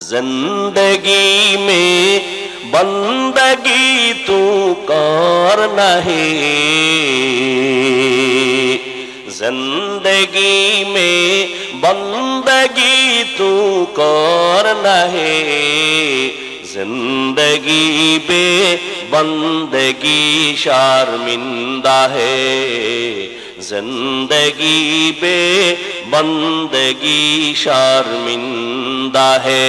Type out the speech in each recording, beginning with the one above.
जिंदगी में बंदगी तू करना है, जिंदगी में बंदगी तू करना है, जिंदगी बे बंदगी शर्मिंदा है, जिंदगी बे बंदगी शर्मिंदा है।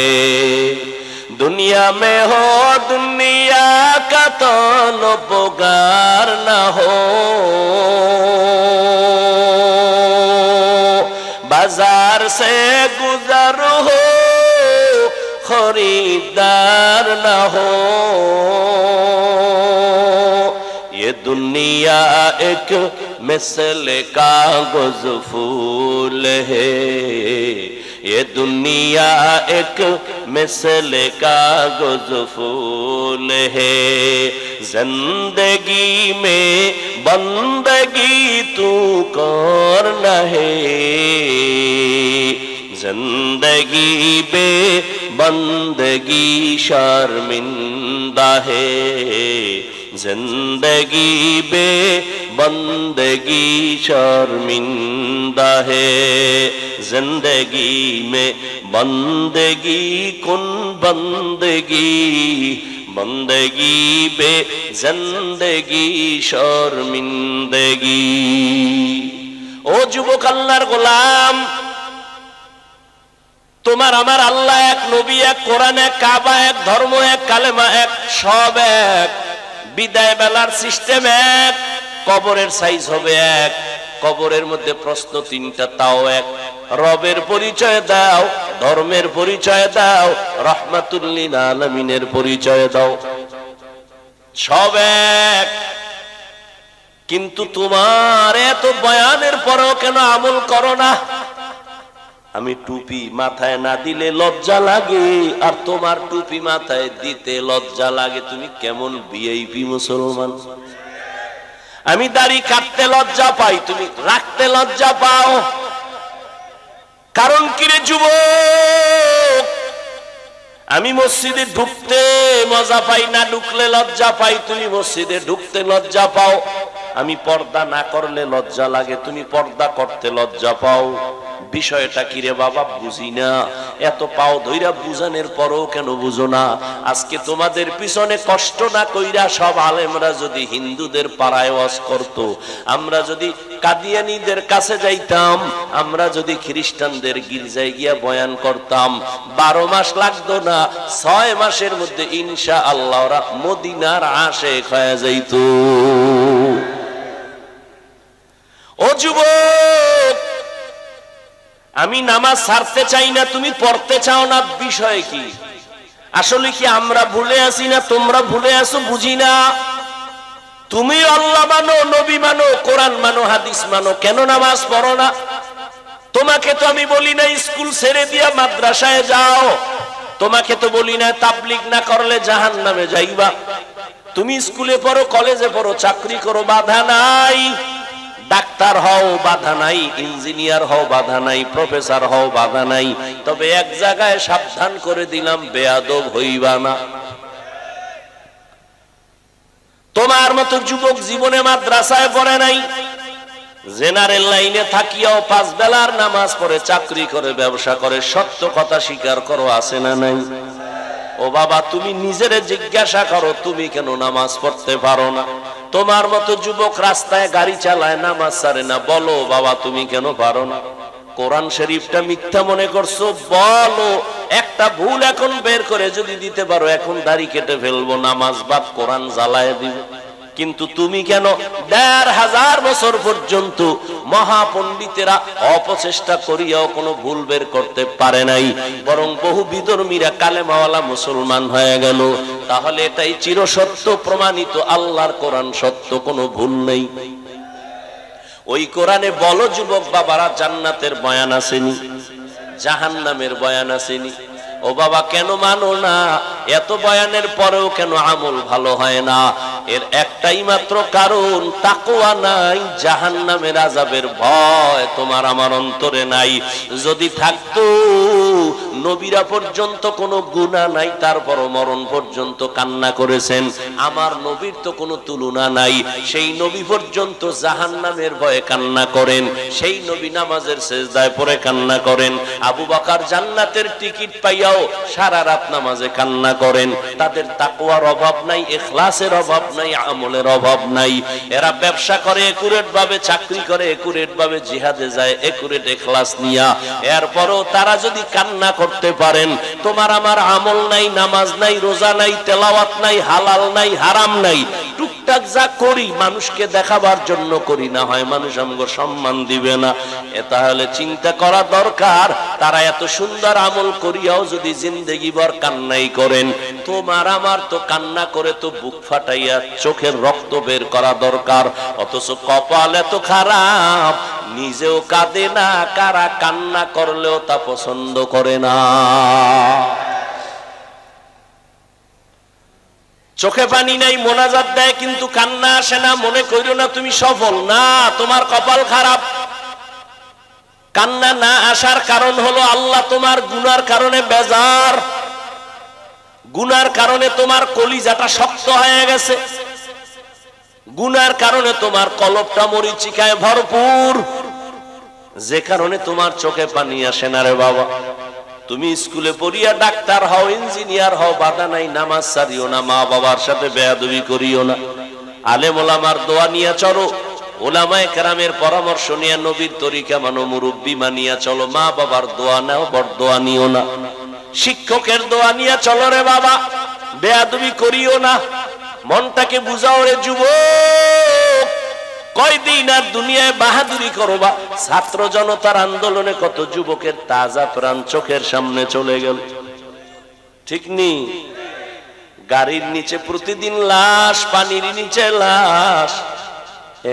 दुनिया में हो दुनिया का तलबगार न हो, बाजार से गुजर हो खरीदार न हो। ये दुनिया एक मिसल कागज फूल है, ये दुनिया एक मिसल कागज फूल है, जिंदगी में बंदगी तू करना है, जिंदगी बे बंदगी शर्मिंदा है, जिंदगी बे बंदगी शर्मिंदा है। जिंदगी में बंदगी कुन बंदगी, बंदगी बे जिंदगी शर्मिंदगी। ओ যুবক আল্লাহর গোলাম, তোমার আমার আল্লাহ এক, নবী এক, কোরআন এক, কাবা এক, ধর্ম এক, কালেমা এক, সব এক। বিদায় বেলার সিস্টেম এক, কবরের সাইজ হবে এক, কবরের মধ্যে প্রশ্ন তিনটা তাও এক। রবের পরিচয় দাও, ধর্মের পরিচয় দাও, রহমাতুল লিল আলামিনের পরিচয় দাও, সব এক। কিন্তু তোমার এত বয়ানের পরেও কেন আমল করো না? আমি টুপি মাথায় না দিলে লজ্জা লাগে, আর তোমার টুপি মাথায় দিতে লজ্জা লাগে। তুমি কেমন ভিআইপি মুসলমান? আমি দাড়ি কাটতে লজ্জা পাই, তুমি রাখতে লজ্জা পাও। কারণ কি রে যুবক? আমি মসজিদে ঢুকতে মজা পাই, না ঢুকলে লজ্জা পাই, তুমি মসজিদে ঢুকতে লজ্জা পাও। আমি পর্দা না করলে লজ্জা লাগে, তুমি পর্দা করতে লজ্জা পাও। বিষয়টা কি রে বাবা? বুঝি না। এত পাও ধইরা বুঝানোর পরও কেন বুঝো না? আজকে তোমাদের পিছনে কষ্ট না কইরা সব আলেমরা যদি হিন্দুদের পাড়ায় ওয়াজ করত, আমরা যদি কাদিয়ানীদের কাছে যাইতাম, আমরা যদি খ্রিস্টানদের গির্জায় গিয়া বয়ান করতাম, 12 মাস লাগতো না, 6 মাসের মধ্যে ইনশাআল্লাহ ওরা মদিনার আশিক হয়ে যাইত। ও যুবক, আমি নামাজ ছাড়তে চাই না, তুমি পড়তে চাও না, বিষয় কি? আসলে কি আমরা ভুলে আছি না তোমরা ভুলে আছো? বুঝি না। তুমি আল্লাহ মানো, নবী মানো, কোরআন মানো, হাদিস মানো, কেন নামাজ পড়ো না? তোমাকে তো আমি বলি না স্কুল ছেড়ে দিয়া মাদ্রাসায় যাও, তোমাকে তো বলি না তাবলীগ না করলে জাহান্নামে যাইবা। তুমি স্কুলে পড়ো, কলেজে পড়ো, চাকরি করো, বাধা নাই। ডাক্তার হও, বাধা নাই। ইঞ্জিনিয়ার হও, বাধা নাই। প্রফেসর হও, বাধা নাই। তবে এক জায়গায় সাবধান করে দিলাম, বেয়াদব হইবা না। তোমার মতো যুবক জীবনে মাদ্রাসায় পড়ে নাই, জেনারেল লাইনে থাকিয়াও 5 বেলার নামাজ পড়ে, চাকরি করে, ব্যবসা করে। সত্য কথা স্বীকার করো, আছে না নাই? ও বাবা, তুমি নিজেরে জিজ্ঞাসা করো, তুমি কেন নামাজ পড়তে পারো না? তোমার মতো যুবক রাস্তায় গাড়ি চালায়, নামাজ ছাড়ে না, বলো বাবা তুমি কেন পারো না? কোরআন শরীফটা মিথ্যা মনে করছো, বলো। একটা ভুল এখন বের করে যদি দিতে পারো, এখন দাড়ি কেটে ফেলবো, নামাজ বাদ, কোরআন জ্বালায় দিব। কিন্তু তুমি কেন 1500 বছর পর্যন্ত মহাপণ্ডিতেরা অপচেষ্টা করিয়াও কোনো ভুল বের করতে পারে নাই, বরং বহু বিধর্মীরা কালেমাওয়ালা মুসলমান হয়ে গেল? তাহলে এটাই চিরসত্য প্রমাণিত, আল্লাহর কোরআন সত্য, কোনো ভুল নেই। ওই কোরআনে বলো যুবক বাবারা, জান্নাতের বয়ান আসেনি, জাহান্নামের বয়ান আসেনি। ও বাবা, কেন মানো না? এত বয়ানের পরেও কেন আমল ভালো হয় না? এর একটাই মাত্র কারণ, তাকওয়া নাই, জাহান্নামের আযাবের ভয় তোমার আমার অন্তরে নাই। যদি থাকতো নবীরা পর্যন্ত কোনো গুনাহ নাই, তারপরও মরণ পর্যন্ত কান্না করেছেন। আমার নবীর তো কোনো তুলনা নাই, সেই নবী পর্যন্ত জাহান্নামের ভয়ে কান্না করেন, সেই নবী নামাজের সেজদায় পড়ে কান্না করেন। আবু বকর জান্নাতের টিকিট পাইয়াও সারা রাত নামাজে কান্না করেন। তাদের তাকওয়ার অভাব নাই, ইখলাসের অভাব নাই, আমলের অভাব নাই। এরা ব্যবসা করে একুরেট ভাবে, চাকরি করে একুরেট ভাবে, জিহাদে যায় একুরেট ইখলাস নিয়া। এরপরও তারা যদি কান্না করতে পারেন, তোমার আমার আমল নাই, নামাজ নাই, রোজা নাই, তেলাওয়াত নাই, হালাল নাই, হারাম নাই, টুকটাক যা করি মানুষকে দেখাবার জন্য করি, না হয় মানুষ আমাকে সম্মান দিবে না। তাহলে চিন্তা করা দরকার, তারা এত সুন্দর আমল করিয়াও যদি জিন্দেগি ভর কান্নাই করেন, তোমার আমার তো কান্না করে তো বুক ফাটাইয়া চোখের রক্ত বের করা দরকার। অথচ কপাল এত খারাপ, নিজেও কাঁদে না, কারা কান্না করলেও তা পছন্দ করে না। চোখে পানি নাই, মোনাজাত দেয় কিন্তু কান্না আসে না, মনে করিও না তুমি সফল, না, তোমার কপাল খারাপ। কান্না না আসার কারণ হলো আল্লাহ তোমার গুনার কারণে বেজার, গুনার কারণে তোমার কলিজাটা শক্ত হয়ে গেছে, গুনার কারণে তোমার কলবটা মরিচিকায় ভরপুর, যে কারণে তোমার চোখে পানি আসে না রে বাবা। তুমি স্কুলে পড়িয়া ডাক্তার হও, ইঞ্জিনিয়ার হও, বাধা নাই, নামাজ ছাড়িও না, মা বাবার সাথে বেয়াদবি করিও না, আলেম ওলামার দোয়া নিয়ে চলো, ওলামায়ে কেরামের পরামর্শ নিয়ে নবীর তরিকা মানো, মুরব্বি মানিয়া চলো, মা বাবার দোয়া নাও, বড়দোয়া নিও না, শিক্ষকের দোয়া নিয়ে চলো রে বাবা, বেয়াদবি করিও না। মনটাকে বুঝাও রে যুবক, কয়দিন আর দুনিয়ায় বাহাদুরি করবা। ছাত্র জনতার আন্দোলনে কত যুবকের তাজা প্রাণ চোখের সামনে চলে গেল, ঠিক নি? গাড়ির নিচে প্রতিদিন লাশ, পানির নিচে লাশ,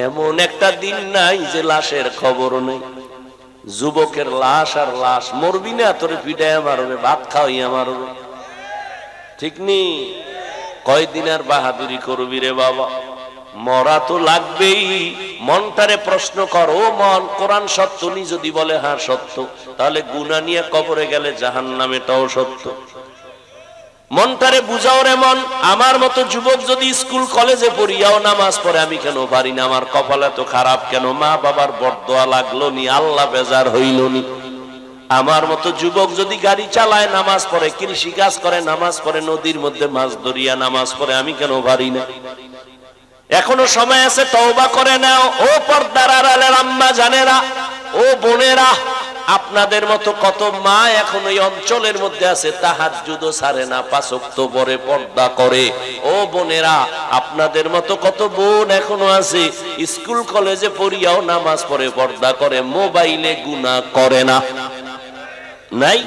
এমন একটা দিন নাই যে লাশের খবর নেই। যুবকের লাশ আর লাশ, মরবি না তোরে পিটাইয়া মারবে, ভাত খাওয়াইয়া মারবে, ঠিক নি? কয়দিন আর বাহাদুরি করবি রে বাবা? মরা তো লাগবেই। মনটারে প্রশ্ন করো, মন কোরআন সত্য নি? যদি বলে হ্যাঁ সত্য, তাহলে গুনাহ নিয়ে কবরে গেলে জাহান্নামেটাও সত্য। মনটারে বুঝাও রে মন, আমার মতো যুবক যদি স্কুল কলেজে পড়িয়াও নামাজ পড়ে, আমি কেন পারি না? আমার কপাল এত খারাপ কেন? মা বাবার বরদোয়া লাগলো নি, আল্লাহ বেজার হইল নি? আমার মতো যুবক যদি গাড়ি চালায়, নামাজ পড়ে, কৃষি কাজ করে, নামাজ পড়ে, নদীর মধ্যে মাছ ধরিয়া নামাজ পড়ে, আমি কেন পারি না? এখনো সময় আছে, তওবা করে নাও। ও পর্দার আড়ালের আম্মা জানেরা, ও বোনেরা, আপনাদের মতো কত মা এখন এই অঞ্চলের মধ্যে আছে, তাহাজ্জুদও ছাড়ে না, পাঁচ ওয়াক্ত পরে পর্দা করে। ও বোনেরা, আপনাদের মতো কত বোন এখনো আছে, স্কুল কলেজে পড়িয়াও নামাজ পড়ে, পর্দা করে, মোবাইলে গুনাহ করে না। নাই?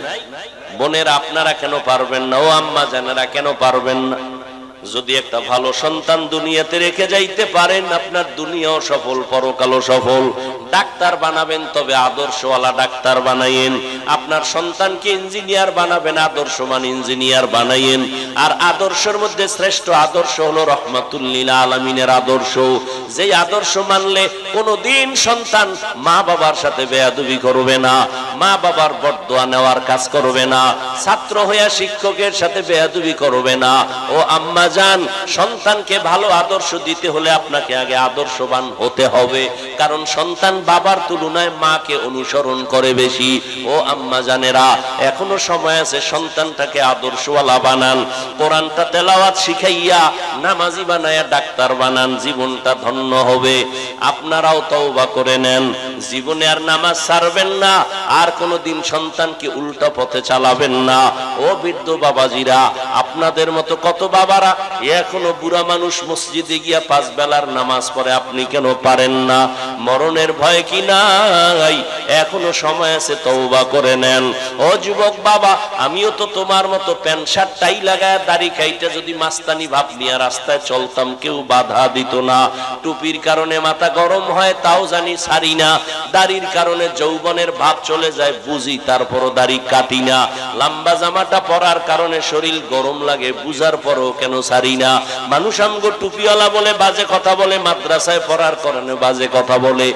বোনেরা আপনারা কেন পারবেন না? ও আম্মা জানেরা কেন পারবেন না? যদি একটা ভালো সন্তান দুনিয়াতে রেখে যাইতে পারেন, আপনার দুনিয়াও সফল, পরকালও সফল। ডাক্তার বানাবেন, তবে আদর্শওয়ালা ডাক্তার বানাইয়েন। আপনার সন্তানকে ইঞ্জিনিয়ার বানাবেন, আদর্শমান ইঞ্জিনিয়ার বানাইয়েন। আর আদর্শের মধ্যে শ্রেষ্ঠ আদর্শ হলো রহমাতুল লিল আলামিনের আদর্শ। যেই আদর্শ মানলে কোনোদিন সন্তান মা বাবার সাথে বেয়াদবি করবে না, মা বাবার বরদোয়া নেওয়ার কাজ করবে না, ছাত্র হইয়া শিক্ষকের সাথে বেয়াদবি করবে না। ও আম্মা জান, সন্তানকে ভালো আদর্শ দিতে হলে আপনাকে আগে আদর্শবান হতে হবে, কারণ সন্তান বাবার তুলনায় মাকে অনুসরণ করে বেশি। ও আম্মা জানেরা, এখনো সময় আছে, সন্তানটাকে আদর্শওয়ালা বানান, কোরআনটা তেলাওয়াত শিখাইয়া নামাজি বানায়া ডাক্তার বানান, জীবনটা ধন্য হবে। আপনারাও তওবা করে নেন, জীবনে আর নামাজ ছাড়বেন না, আর কোনোদিন সন্তানকে উল্টা পথে চালাবেন না। ও বৃদ্ধ বাবাজিরা, আপনাদের মতো কত বাবারা এখনো বুড়া মানুষ মসজিদে গিয়া 5 বেলার নামাজ পড়ে, আপনি কেন পারেন না? মরণের ভয় কি নাই? এখনো সময় আছে, তওবা করে নেন। ও যুবক বাবা, আমিও তো তোমার মতো প্যান্ট শার্ট টাই লাগায় দাড়ি কাইটা যদি মাস্তানি ভাব নিয়ে রাস্তায় চলতাম, কেউ বাধা দিত না। টুপির কারণে মাথা গরম হয়, তাও জানি ছাড়ি না। দাড়ির কারণে যৌবনের ভাব চলে যায়, বুঝি, তারপরও দাড়ি কাটি না। লম্বা জামাটা পরার কারণে শরীর গরম লাগে, বুঝার পরও কেন ছাড়ি না? মানুষ আমগো টুপিওয়ালা বলে বাজে কথা বলে, মাদ্রাসায় পড়ার কারণে বাজে কথা বলে,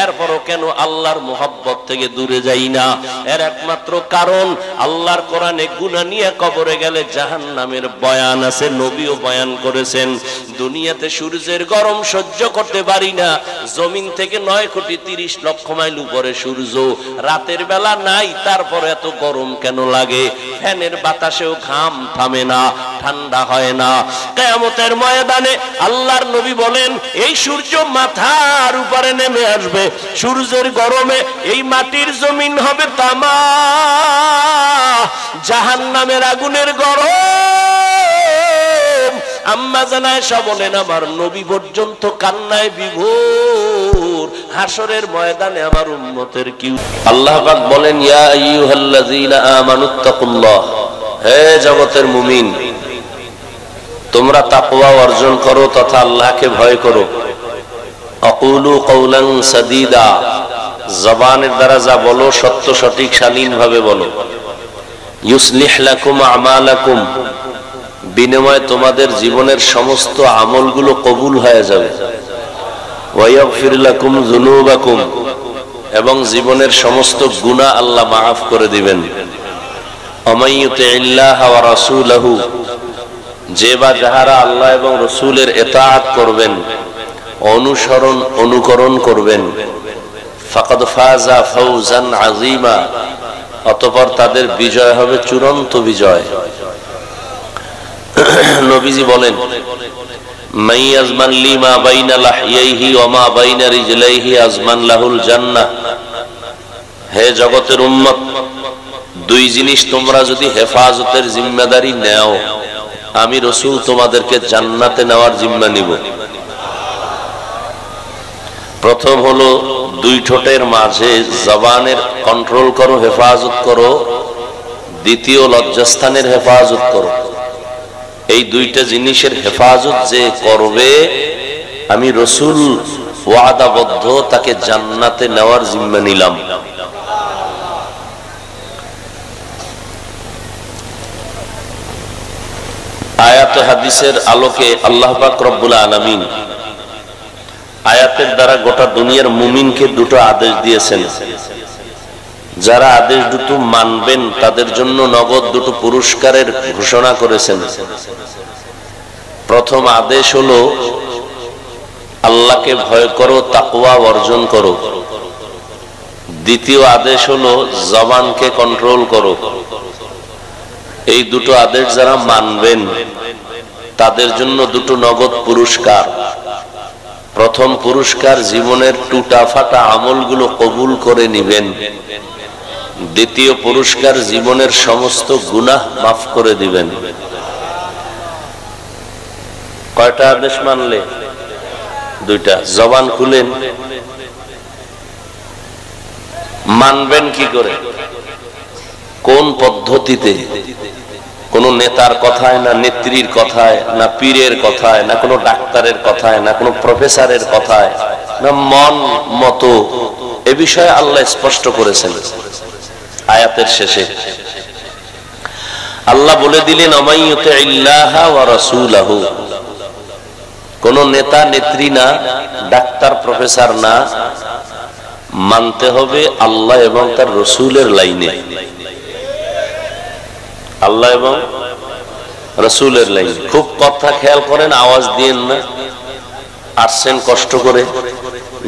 এরপরও কেন আল্লাহর মোহাব্বত থেকে দূরে যাই না? এর একমাত্র কারণ আল্লাহর কোরআনে গুনাহ নিয়ে কবরে গেলে জাহান্নামের বয়ান আছে, নবীও বয়ান করেছেন। দুনিয়াতে সূর্যের গরম সহ্য করতে পারি না, জমিন থেকে 9,30,00,000 মাইল উপরে সূর্য, রাতের বেলা নাই, তারপর এত গরম কেন লাগে? ফ্যানের বাতাসেও ঘাম থামে না, ঠান্ডা হয় না। কিয়ামতের ময়দানে আল্লাহর নবী বলেন, এই সূর্য মাথার উপরে নেমে আসবে, সূর্যের গরমে এই মাটির জমিন হবে তামা, জাহান্নামের আগুনের গরম। আম্মা জান আয়েশা বলেন, আমার নবী পর্যন্ত কান্নায় বিভোর, হাসরের ময়দানে আমার উম্মতের কি। আল্লাহ পাক বলেন, ইয়া আইয়ুহাল্লাযীনা আমানুত্তাকুল্লাহ, হে জগতের মুমিন, তোমরা তাকওয়া অর্জন করো তথা আল্লাহকে ভয় করো। আকুলু কওলান সাদীদা, জবানের দ্বারা যা বলো সত্য সঠিক শালীনভাবে বলো। ইউসলিহ লাকুম আমালাকুম, বিনিময়ে তোমাদের জীবনের সমস্ত আমলগুলো কবুল হয়ে যাবে। ওয়া ইয়াগফির লাকুম যুনুবাকুম, এবং জীবনের সমস্ত গুনাহ আল্লাহ মাফ করে দিবেন। আমাইয়ুতিল্লাহ ওয়া রাসূলহু, যে বা যাহারা আল্লাহ এবং রাসূলের ইতাআত করবেন, অনুকরণ করবেন, ফাকাদ ফাযা ফাওজান আযীমা, অতঃপর তাদের বিজয় হবে চূড়ান্ত বিজয়। নবীজি বলেন, মাইয়াজমান লিমা বাইনা লাহইহি ওয়া মা বাইনা রিজলাইহি আজমান লাহুল জান্নাহ। হে জগতের উম্মত, দুই জিনিস তোমরা যদি হেফাজতের জিম্মাদারি নাও, আমি রাসূল তোমাদেরকে জান্নাতে নেওয়ার জিম্মা নিব। প্রথম হলো দুই ঠোঁটের মাঝে জবানের কন্ট্রোল করো, হেফাজত করো। দ্বিতীয় লজ্জাস্থানের হেফাজত করো। এই দুইটা জিনিসের হেফাজত যে করবে, আমি রাসূল ওয়াদাবদ্ধ তাকে জান্নাতে নেওয়ার জিম্মা নিলাম। আয়াত হাদিসের আলোকে আল্লাহ পাক রব্বুল আলামিন আয়াতের দ্বারা গোটা দুনিয়ার মুমিনকে দুটো আদেশ দিয়েছেন। যারা আদেশ দুটো মানবেন তাদের জন্য নগদ দুটো পুরস্কারের ঘোষণা করেছেন। প্রথম আদেশ হলো আল্লাহকে ভয় করো, তাকওয়া অর্জন করো। দ্বিতীয় আদেশ হলো জবানকে কন্ট্রোল করো। এই দুটো আদেশ যারা মানবেন তাদের জন্য দুটো নগদ পুরস্কার। প্রথম পুরস্কার, জীবনের টুটা ফাটা আমলগুলো কবুল করে নিবেন। দ্বিতীয় পুরস্কার, জীবনের সমস্ত গুনাহ মাফ করে দিবেন। কয়টা আদেশ মানলে? দুইটা। জবান খুলেন, মানবেন কি করে, কোন পদ্ধতিতে? কোন নেতার কথায় না, নেত্রীর কথায় না, পীরের কথায় না, কোন ডাক্তারের কথায় না, কোন প্রফেসরের কথায় না, মন মতো? এ বিষয়ে আল্লাহ স্পষ্ট করেছেন আয়াতের শেষে। আল্লাহ বলে দিলেন, আমাইয়ুতিল্লাহ ওয়া রাসূলাহু, কোন নেতা নেত্রী না, ডাক্তার প্রফেসর না, মানতে হবে আল্লাহ এবং তার রাসূলের লাইনে। আল্লাহ এবং রাসূলের লাইনে। খুব কথা খেয়াল করেন, আওয়াজ দিয়েন না। আসছেন কষ্ট করে,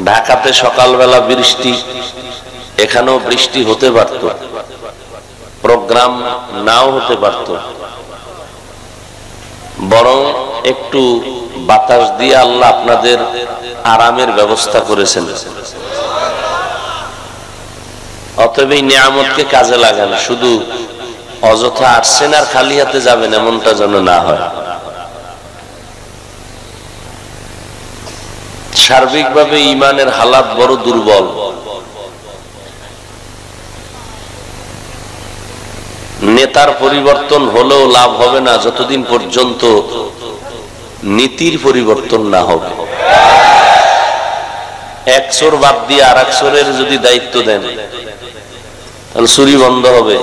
ঢাকাতে সকালবেলা বৃষ্টি, এখানেও বৃষ্টি হতে পারত, প্রোগ্রাম নাও হতে পারত, বরং একটু বাতাস দিয়ে আল্লাহ আপনাদের আরামের ব্যবস্থা করেছেন। অতএব এই নিয়ামতকে কাজে লাগান। শুধু অযথা আসছেন আর খালি হাতে যাবেন, এমনটা যেন না হয়। সার্বিকভাবে ঈমানের হালাত বড় দুর্বল। নেতার পরিবর্তন হলেও লাভ হবে না যতদিন পর্যন্ত নীতির পরিবর্তন না হবে। এক চোর বাদ দিয়ে আর এক চোরের যদি দায়িত্ব দেন, তাহলে চুরি বন্ধ হবে।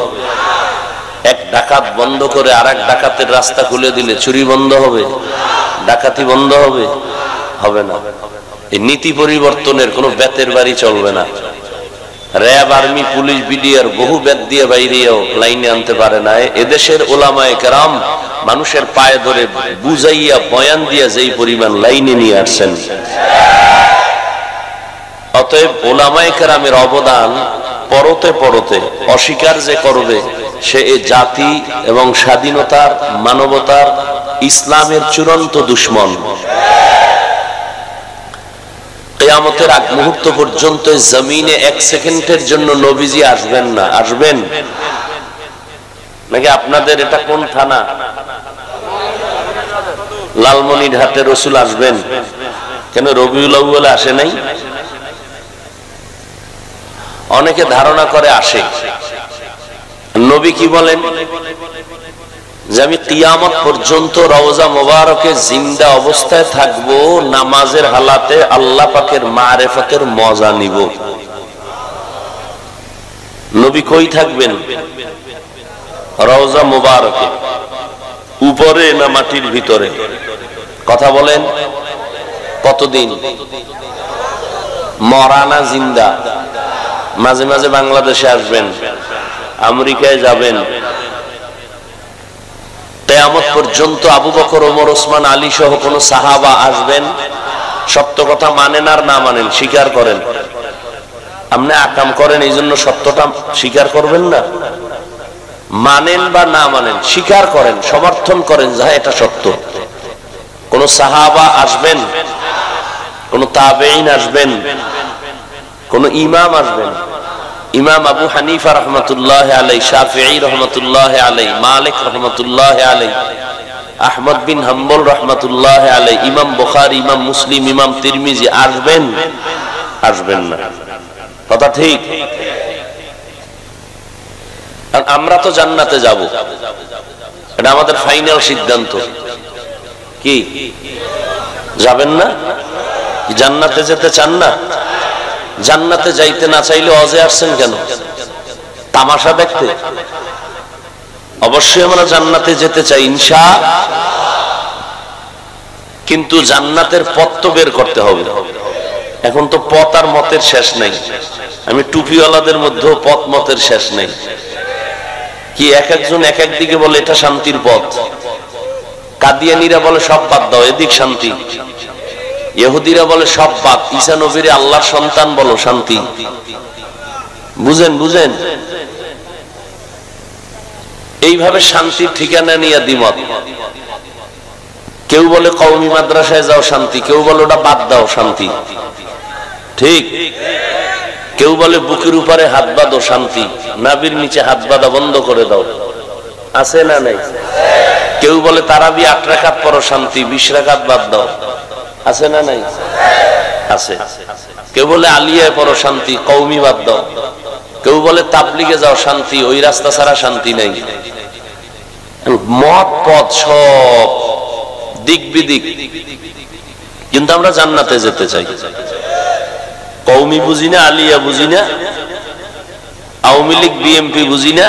এক ডাকাত বন্ধ করে আর এক ডাকাতের রাস্তা খুলে দিলে চুরি বন্ধ হবে, ডাকাতি বন্ধ হবে? হবে না। এই নীতি পরিবর্তনের কোনো বেতের বাড়ি চলবে না। র্যাব, আর্মি, পুলিশ, বিডিআর বহু বেত দিয়ে বাইরেও লাইনে আনতে পারে না। এদেশের ওলামায়ে কেরাম মানুষের পায়ে ধরে বুঝাইয়া বয়ান দিয়া যেই পরিমাণ লাইনে নিয়ে আসছেন, অতএব ওলামায়ে কেরামের অবদান পরতে পরতে অস্বীকার যে করবে সে এই জাতি এবং স্বাধীনতার, মানবতার, ইসলামের চূড়ান্ত দুশমন। কিয়ামতের আগ মুহূর্ত পর্যন্ত জমিনে এক সেকেন্ডের জন্য নবীজি আসবেন না। আসবেন নাকি? আপনাদের এটা কোন থানা? লালমনিরহাটে রসুল আসবেন কেন? রবিউল আউয়ালে আসে নাই? অনেকে ধারণা করে আসে। নবী কি বলেন? যে আমি কিয়ামত পর্যন্ত রওজা মোবারকে জিন্দা অবস্থায় থাকবো, নামাজের হালাতে আল্লাহ পাকের মারেফতের মজা নিব। নবী কই থাকবেন? রওজা মোবারকে। উপরে না মাটির ভিতরে? কথা বলেন। কতদিন? মরা না জিন্দা? মাঝে মাঝে বাংলাদেশে আসবেন, আমেরিকায় যাবেন। কিয়ামত পর্যন্ত আবু বকর, ওমর, ওসমান, আলী সহ কোন সাহাবা আসবেন? সত্য কথা মানেন আর না মানেন, স্বীকার করেন। আপনি আকাম করেন এই জন্য সত্যটা স্বীকার করবেন না? মানেন বা না মানেন, স্বীকার করেন, সমর্থন করেন যা এটা সত্য। কোন সাহাবা আসবেন? কোন তাবেঈন আসবেন? কোন ইমাম আসবেন? ইমাম আবু হানিফা রহমতুল্লাহ আলাই, শাফিঈ রহমতুল্লাহ আলাই, মালিক রহমতুল্লাহ আলাই, আহমদ বিন হাম্বল রহমতুল্লাহ আলাই, ইমাম বুখারী, ইমাম মুসলিম, ইমাম তিরমিজি আসবেন? আসবেন না। কথা ঠিক? আমরা তো জান্নাতে যাব, এটা আমাদের ফাইনাল সিদ্ধান্ত। কি যাবেন না? জান্নাতে যেতে চান না? জান্নাতে যাইতে না চাইলে অজে আসছেন কেন? তামাশা দেখতে? অবশ্যই আমরা জান্নাতে যেতে চাই ইনশাআল্লাহ, কিন্তু জান্নাতের পথ তো বের করতে হবে। এখন তো পথ আর মতের শেষ নেই। আমি টুপিওয়ালাদের মধ্যেও পথ মতের শেষ নেই। কি এক একজন এক এক দিকে বলে এটা শান্তির পথ। কাদিয়ানীরা বলে সব বাদ দাও, এদিক শান্তি। ইহুদিরা বলে সব বাদ, ঈসা নবীরে আল্লাহর সন্তান বলো, শান্তি। বুঝেন? বুঝেন? এইভাবে শান্তির ঠিকানা নিয়ে দ্বিমত। কেউ বলে কওমি মাদ্রাসায় যাও, শান্তি। কেউ বলে ওটা বাদ দাও, শান্তি। ঠিক? কেউ বলে বুকের উপরে হাত বাঁধো, শান্তি। নাভির নিচে হাত বাঁধা বন্ধ করে দাও। আছে না নাই? কেউ বলে তারাবি 8 রাকাত পড়ো, শান্তি। 20 রাকাত বাদ দাও। আছে না নাই? আছে। কেউ বলে আলিয়ায় পড়ো, শান্তি। কওমি বাদ দাও। কেউ বলে তাবলিগে যাও, শান্তি। ওই রাস্তা ছাড়া শান্তি নাই। মত পথ সব দিক বিদিক, কিন্তু আমরা জান্নাতে যেতে চাই। কওমি বুঝি না, আলিয়া বুঝি না, আওয়ামী লীগ, বিএনপি বুঝি না,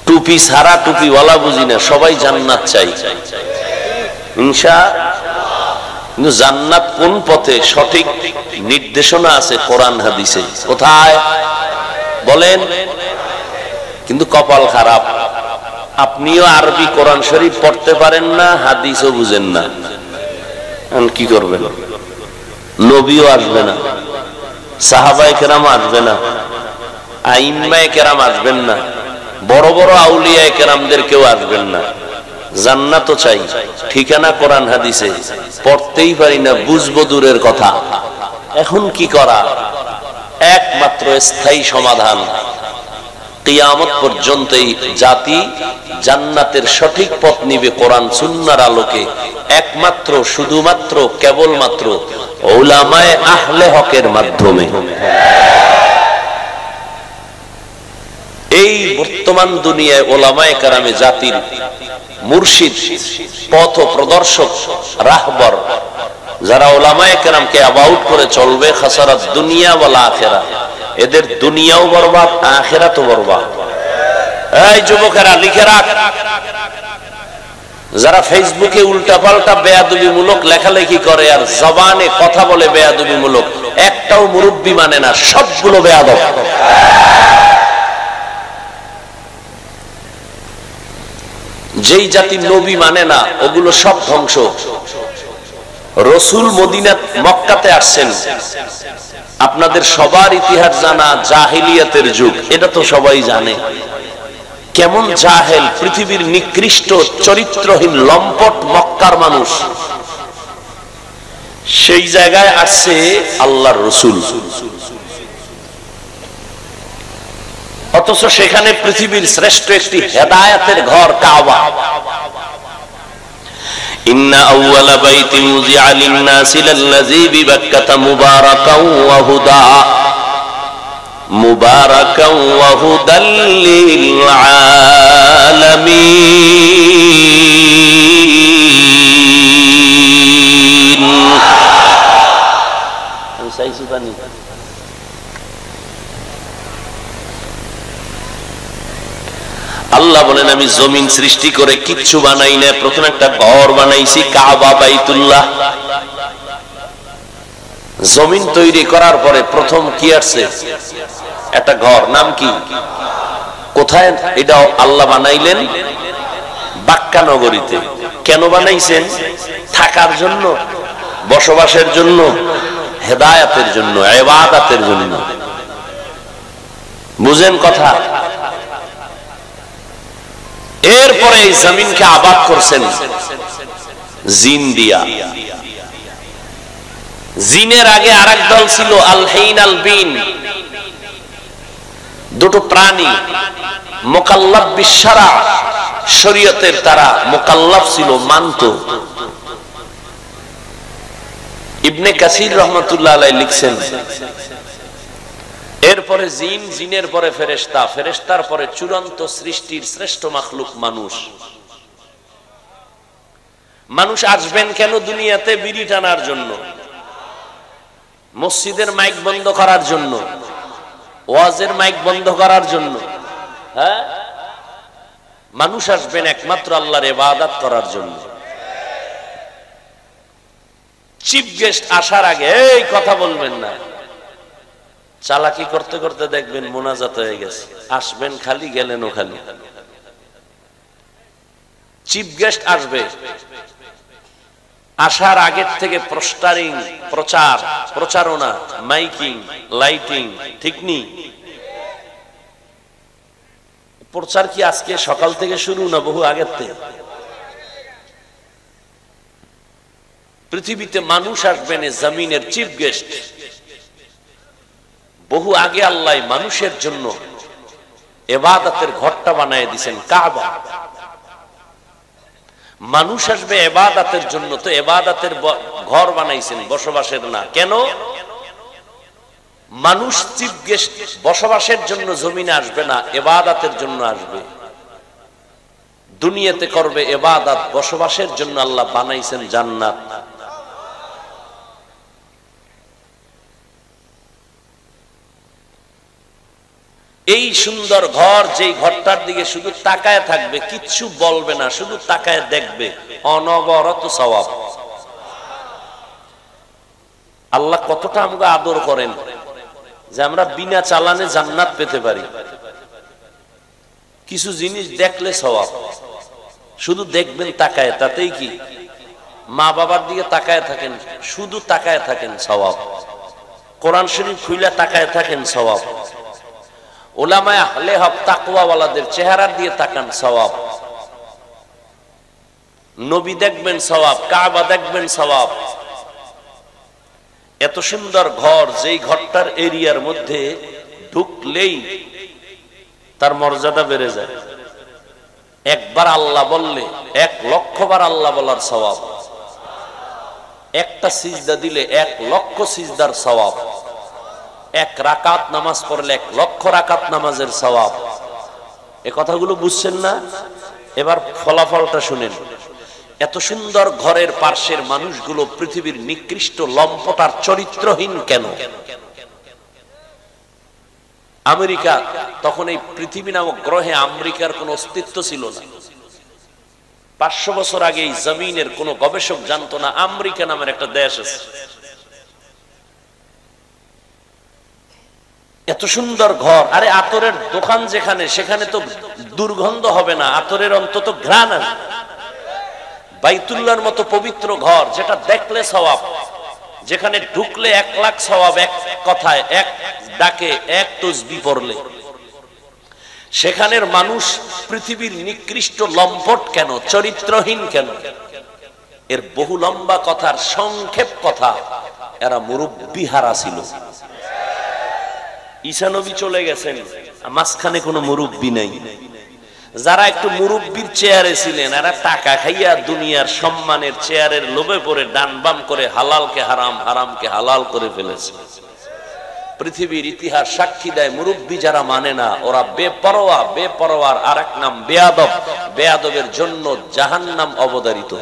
টুপি ছাড়া টুপিওয়ালা বুঝি না, সবাই জান্নাত চাই ইনশাআল্লাহ। কিন্তু জান্নাত কোন পথে, সঠিক নির্দেশনা আছে কোরআন হাদিসে। কোথায় বলেন? কিন্তু কপাল খারাপ, আপনিও আরবি কোরআন শরীফ পড়তে পারেন না, হাদিসও বুঝেন না। কি করবেন? নবীও আসবে না, সাহাবায়ে কেরাম আসবে না, আইম্মায়ে কেরাম আসবেন না, বড় বড় আউলিয়ায়ে কেরামদের কেউ আসবেন না। জান্নাতও চাই, ঠিকানা কোরআন হাদিসে, পড়তেই পারি না, বুঝবো দূরের কথা। এখন কি করা? একমাত্র স্থায়ী সমাধান, কিয়ামত পর্যন্ত এই জাতি জান্নাতের সঠিক পথ নিবে কোরআন সুন্নাহর আলোকে, একমাত্র, শুধুমাত্র, কেবলমাত্র উলামায়ে আহলে হকের মাধ্যমে। এই বর্তমান দুনিয়ায় উলামায়ে কেরামে জাতির মুর্শিদ, পথ প্রদর্শক, রাহবর, যারা উলামায়ে কেরামকে অ্যাবাউট করে চলবে, খাসারাত দুনিয়া ওয়াল আখিরা, এদের দুনিয়াও বরবাদ, আখিরাতও বরবাদ। এই যুবকেরা লিখে রাখ, যারা ফেসবুকে উল্টাপাল্টা বেয়াদবিমূলক লেখালেখি করে আর জবানে কথা বলে বেয়াদবিমূলক, একটাও মুরব্বি মানে না, সবগুলো বেয়াদব। যেই জাতি নবী মানে না ওগুলো সব ধ্বংস। রসুল মদিনা মক্কাতে আসছেন, আপনাদের সবার ইতিহাস জানা জাহিলিয়াতের যুগ, এটা তো সবাই জানে। কেমন জাহেল, পৃথিবীর নিকৃষ্ট চরিত্রহীন লম্পট মক্কার মানুষ, সেই জায়গায় আসছে আল্লাহর রসুল, অথচ সেখানে পৃথিবীর শ্রেষ্ঠ একটি হেদায়েতের ঘর কাবা। ইন্না আউওয়ালা বাইতিন উযিআ লিন-নাসি লাল্লাযী বিবাক্কাতা মুবারাকান ওয়া হুদা মুবারাকান ওয়া হুদাল লিল আলামিন। আল্লাহ বলেন আমি জমিন সৃষ্টি করে কিচ্ছু বানাই না, প্রথম একটা ঘর বানাইছি কাবা বাইতুল্লাহ। জমিন তৈরি করার পরে প্রথম কি আসছে? একটা ঘর, নাম কি? কোথায়? এটা আল্লাহ বানাইলেন বাক্কা নগরীতে। কেন বানাইছেন? থাকার জন্য, বসবাসের জন্য, হেদায়েতের জন্য, ইবাদতের জন্য। বুঝেন কথা? এরপরে এই জমিনকে আবাদ করছেন জিন দিয়া। জিনের আগে আরেক দল ছিল আল হাইন আল বিন, দুটো প্রাণী মুকাল্লাফ বিশরা, শরীয়তের তারা মুকাল্লাফ ছিল, মানত। ইবনে কাসির রহমাতুল্লাহ আলাইহি লিখছেন এরপরে জিন, জিনের পরে ফেরেশতা, ফেরেশতার পরে চূড়ান্ত সৃষ্টির শ্রেষ্ঠ মাখলুক মানুষ। মানুষ আসবেন কেন দুনিয়াতে? বিড়ি টানার জন্য, মসজিদের মাইক বন্ধ করার জন্য, ওয়াজের মাইক বন্ধ করার জন্য। হ্যাঁ, মানুষ আসবেন একমাত্র আল্লাহর ইবাদত করার জন্য। চিফ গেস্ট আসার আগে এই কথা বলবেন না, চালাকি করতে করতে দেখবেন মোনাজাত হয়ে গেছে, আসবেন খালি গেলেনও খালি। চিফ গেস্ট আসবে, আসার আগের থেকে পোস্টারিং, প্রচার, প্রচারণা, মাইকিং, লাইটিং, ঠিক নি? প্রচার কি আজকে সকাল থেকে শুরু না বহু আগের থেকে? পৃথিবীতে মানুষ আসবেন জমিনের চিফ গেস্ট। বহু আগে আল্লাহ মানুষের জন্য ইবাদতের ঘরটা বানায় দিয়েছেন কাবা। মানুষ আসবে ইবাদতের জন্য, তো ইবাদতের ঘর বানাইছেন, বসবাসের না। কেন? মানুষ চিফ গেস্ট বসবাসের জন্য জমিনে আসবে না, ইবাদতের জন্য আসবে। দুনিয়াতে করবে ইবাদত, বসবাসের জন্য আল্লাহ বানাইছেন জান্নাত। এই সুন্দর ঘর, যেই ঘরটার দিকে শুধু তাকায় থাকবে, কিচ্ছু বলবে না, শুধু তাকায় দেখবে, অনবরত সওয়াব। আল্লাহ কতটা আমাকে আদর করেন যে আমরা বিনা চালানে জান্নাত পেতে পারি। কিছু জিনিস দেখলে সওয়াব, শুধু দেখবেন তাকায়, তাতেই কি? মা বাবার দিকে তাকায় থাকেন, শুধু তাকায় থাকেন, সওয়াব। কোরআন শরীফ খুলে তাকায় থাকেন, সওয়াব। উলামায়ে আহলে হক তাকওয়াওয়ালাদের চেহারার দিয়ে তাকান, সওয়াব। নবী দেখবেন, সওয়াব। কাবা দেখবেন, সওয়াব। এত সুন্দর ঘর, যেই ঘরটার এরিয়ার মধ্যে ঢুকলেই তার মর্যাদা বেড়ে যায়। একবার আল্লাহ বললে 1,00,000 বার আল্লাহ বলার সওয়াব। একটা সিজদা দিলে 1,00,000 সিজদার সওয়াব। এক রাকাত নামাজ পড়লে 1,00,000 রাকাত নামাজের সওয়াব। এই কথাগুলো বুঝছেন না? এবার ফলাফলটা শুনেন। এত সুন্দর ঘরের পার্শ্বের মানুষগুলো পৃথিবীর নিকৃষ্ট লম্পট আর চরিত্রহীন কেন? আমেরিকা, তখন এই পৃথিবী নামক গ্রহে আমেরিকার কোন অস্তিত্ব ছিল না। 500 বছর আগে এই জমিনের কোন গবেষক জানতো না আমেরিকা নামের একটা দেশ আছে। এত সুন্দর ঘর, আরে আতরের দোকান যেখানে, সেখানে তো দুর্গন্ধ হবে না, আতরের অন্তত ঘ্রাণ আসবে। বাইতুল্লাহর মতো পবিত্র ঘর, যেটা দেখলে সওয়াব, যেখানে ঢুকলে 1 লাখ সওয়াব, এক কথায় এক ডাকে এক তসবিহ পড়লে, সেখানের মানুষ পৃথিবীর নিকৃষ্ট লম্পট কেন, চরিত্রহীন কেন? এর বহু লম্বা কথার সংক্ষেপ কথা, এরা মুরব্বি হারা ছিল। ঈসা নবী চলে গেছেন, মাঝখানে কোনো মুরব্বি নাই। যারা একটু মুরব্বির চেয়ারে ছিলেন, এরা টাকা খাইয়া দুনিয়ার সম্মানের চেয়ারের লোভে পড়ে ডান বাম করে হালালকে হারাম, হারামকে হালাল করে ফেলেছে। পৃথিবীর ইতিহাস সাক্ষী দেয়, মুরব্বি যারা মানে না ওরা বেপরোয়া, বেপরোয়ার আরেক নাম বেয়াদব, বেয়াদবের জন্য জাহান্নাম অবধারিত।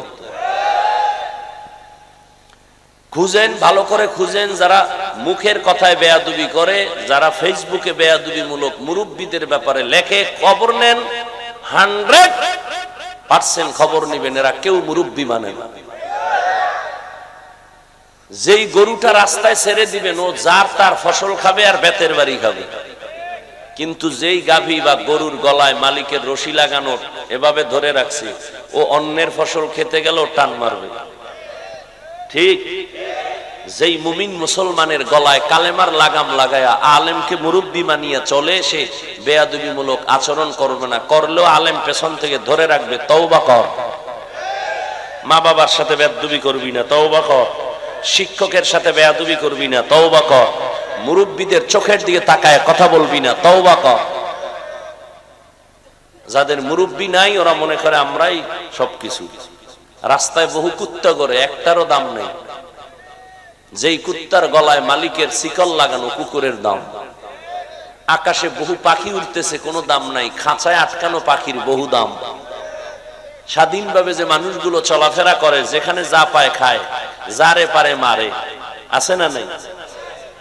খুঁজেন, ভালো করে খুঁজেন, যারা মুখের কথায় বেয়াদবি করে, যারা ফেসবুকে বেয়াদবি মূলক মুরব্বিদের ব্যাপারে লেখে, খবর নেন, 100% খবর নিবেন, এরা কেউ মুরব্বি মানে না। যেই গরুটা রাস্তায় ছেড়ে দিবেন, ও যার তার ফসল খাবে আর বেতের বাড়ি খাবে। কিন্তু যেই গাভী বা গরুর গলায় মালিকের রশি লাগানো এভাবে ধরে রাখছে, ও অন্যের ফসল খেতে গেলেও টান মারবে। ঠিক যেই মুমিন মুসলমানের গলায় কালেমার লাগাম লাগায়া আলেমকে মুরব্বি মানিয়া চলে, সে বেয়াদবি মূলক আচরণ করবে না, করলেও আলেম পেছন থেকে ধরে রাখবে, তওবা কর। মা বাবার সাথে বেয়াদবি করবি না, তওবা কর। শিক্ষকের সাথে বেয়াদবি করবি না, তওবা কর। মুরব্বিদের চোখের দিকে তাকায় কথা বলবি না, তওবা কর। যাদের মুরব্বি নাই ওরা মনে করে আমরাই সবকিছু। রাস্তায় বহু কুত্তা করে, একটারও দাম নেই। যেই কুত্তার গলায় মালিকের শিকল লাগানো, কুকুরের দাম। আকাশে বহু পাখি উঠতেছে, কোনো দাম নাই, খাঁচায় আটকানো পাখির বহু দাম। স্বাধীনভাবে যে মানুষগুলো চলাফেরা করে, যেখানে যা পায় খায়, যারে পারে মারে, আছে না নাই?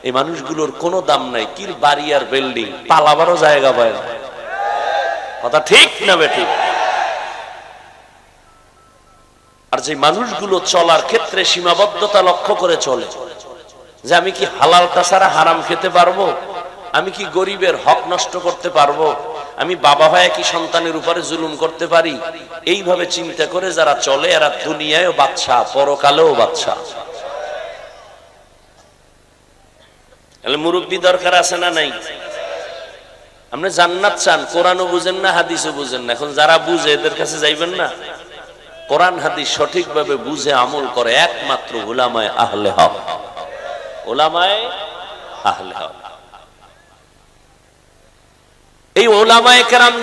এই মানুষগুলোর কোনো দাম নাই। কি বাড়ি আর বিল্ডিং, পালাবারও জায়গা পায় না। কথা ঠিক না বেঠিক? আর যে মানুষগুলো চলার ক্ষেত্রে সীমাবদ্ধতা লক্ষ্য করে চলে, যে আমি কি হালালটা ছাড়া হারাম খেতে পারবো, আমি কি গরিবের হক নষ্ট করতে পারবো, আমি বাবা হয়ে কি সন্তানের উপরে জুলুম করতে পারি, এইভাবে চিন্তা করে যারা চলে, এরা দুনিয়ায়ও বাদশা, পরকালেও বাদশা। মুরব্বি দরকার আছে না নাই? আপনি জান্নাত চান, কোরআনও বুঝেন না, হাদিসও বুঝেন না, এখন যারা বুঝে এদের কাছে যাইবেন না। কোরআন হাদিস সঠিকভাবে বুঝে আমল করে একমাত্র উলামায়ে আহলে হক। উলামায়ে আহলে হক, এই উলামায়ে কেরাম,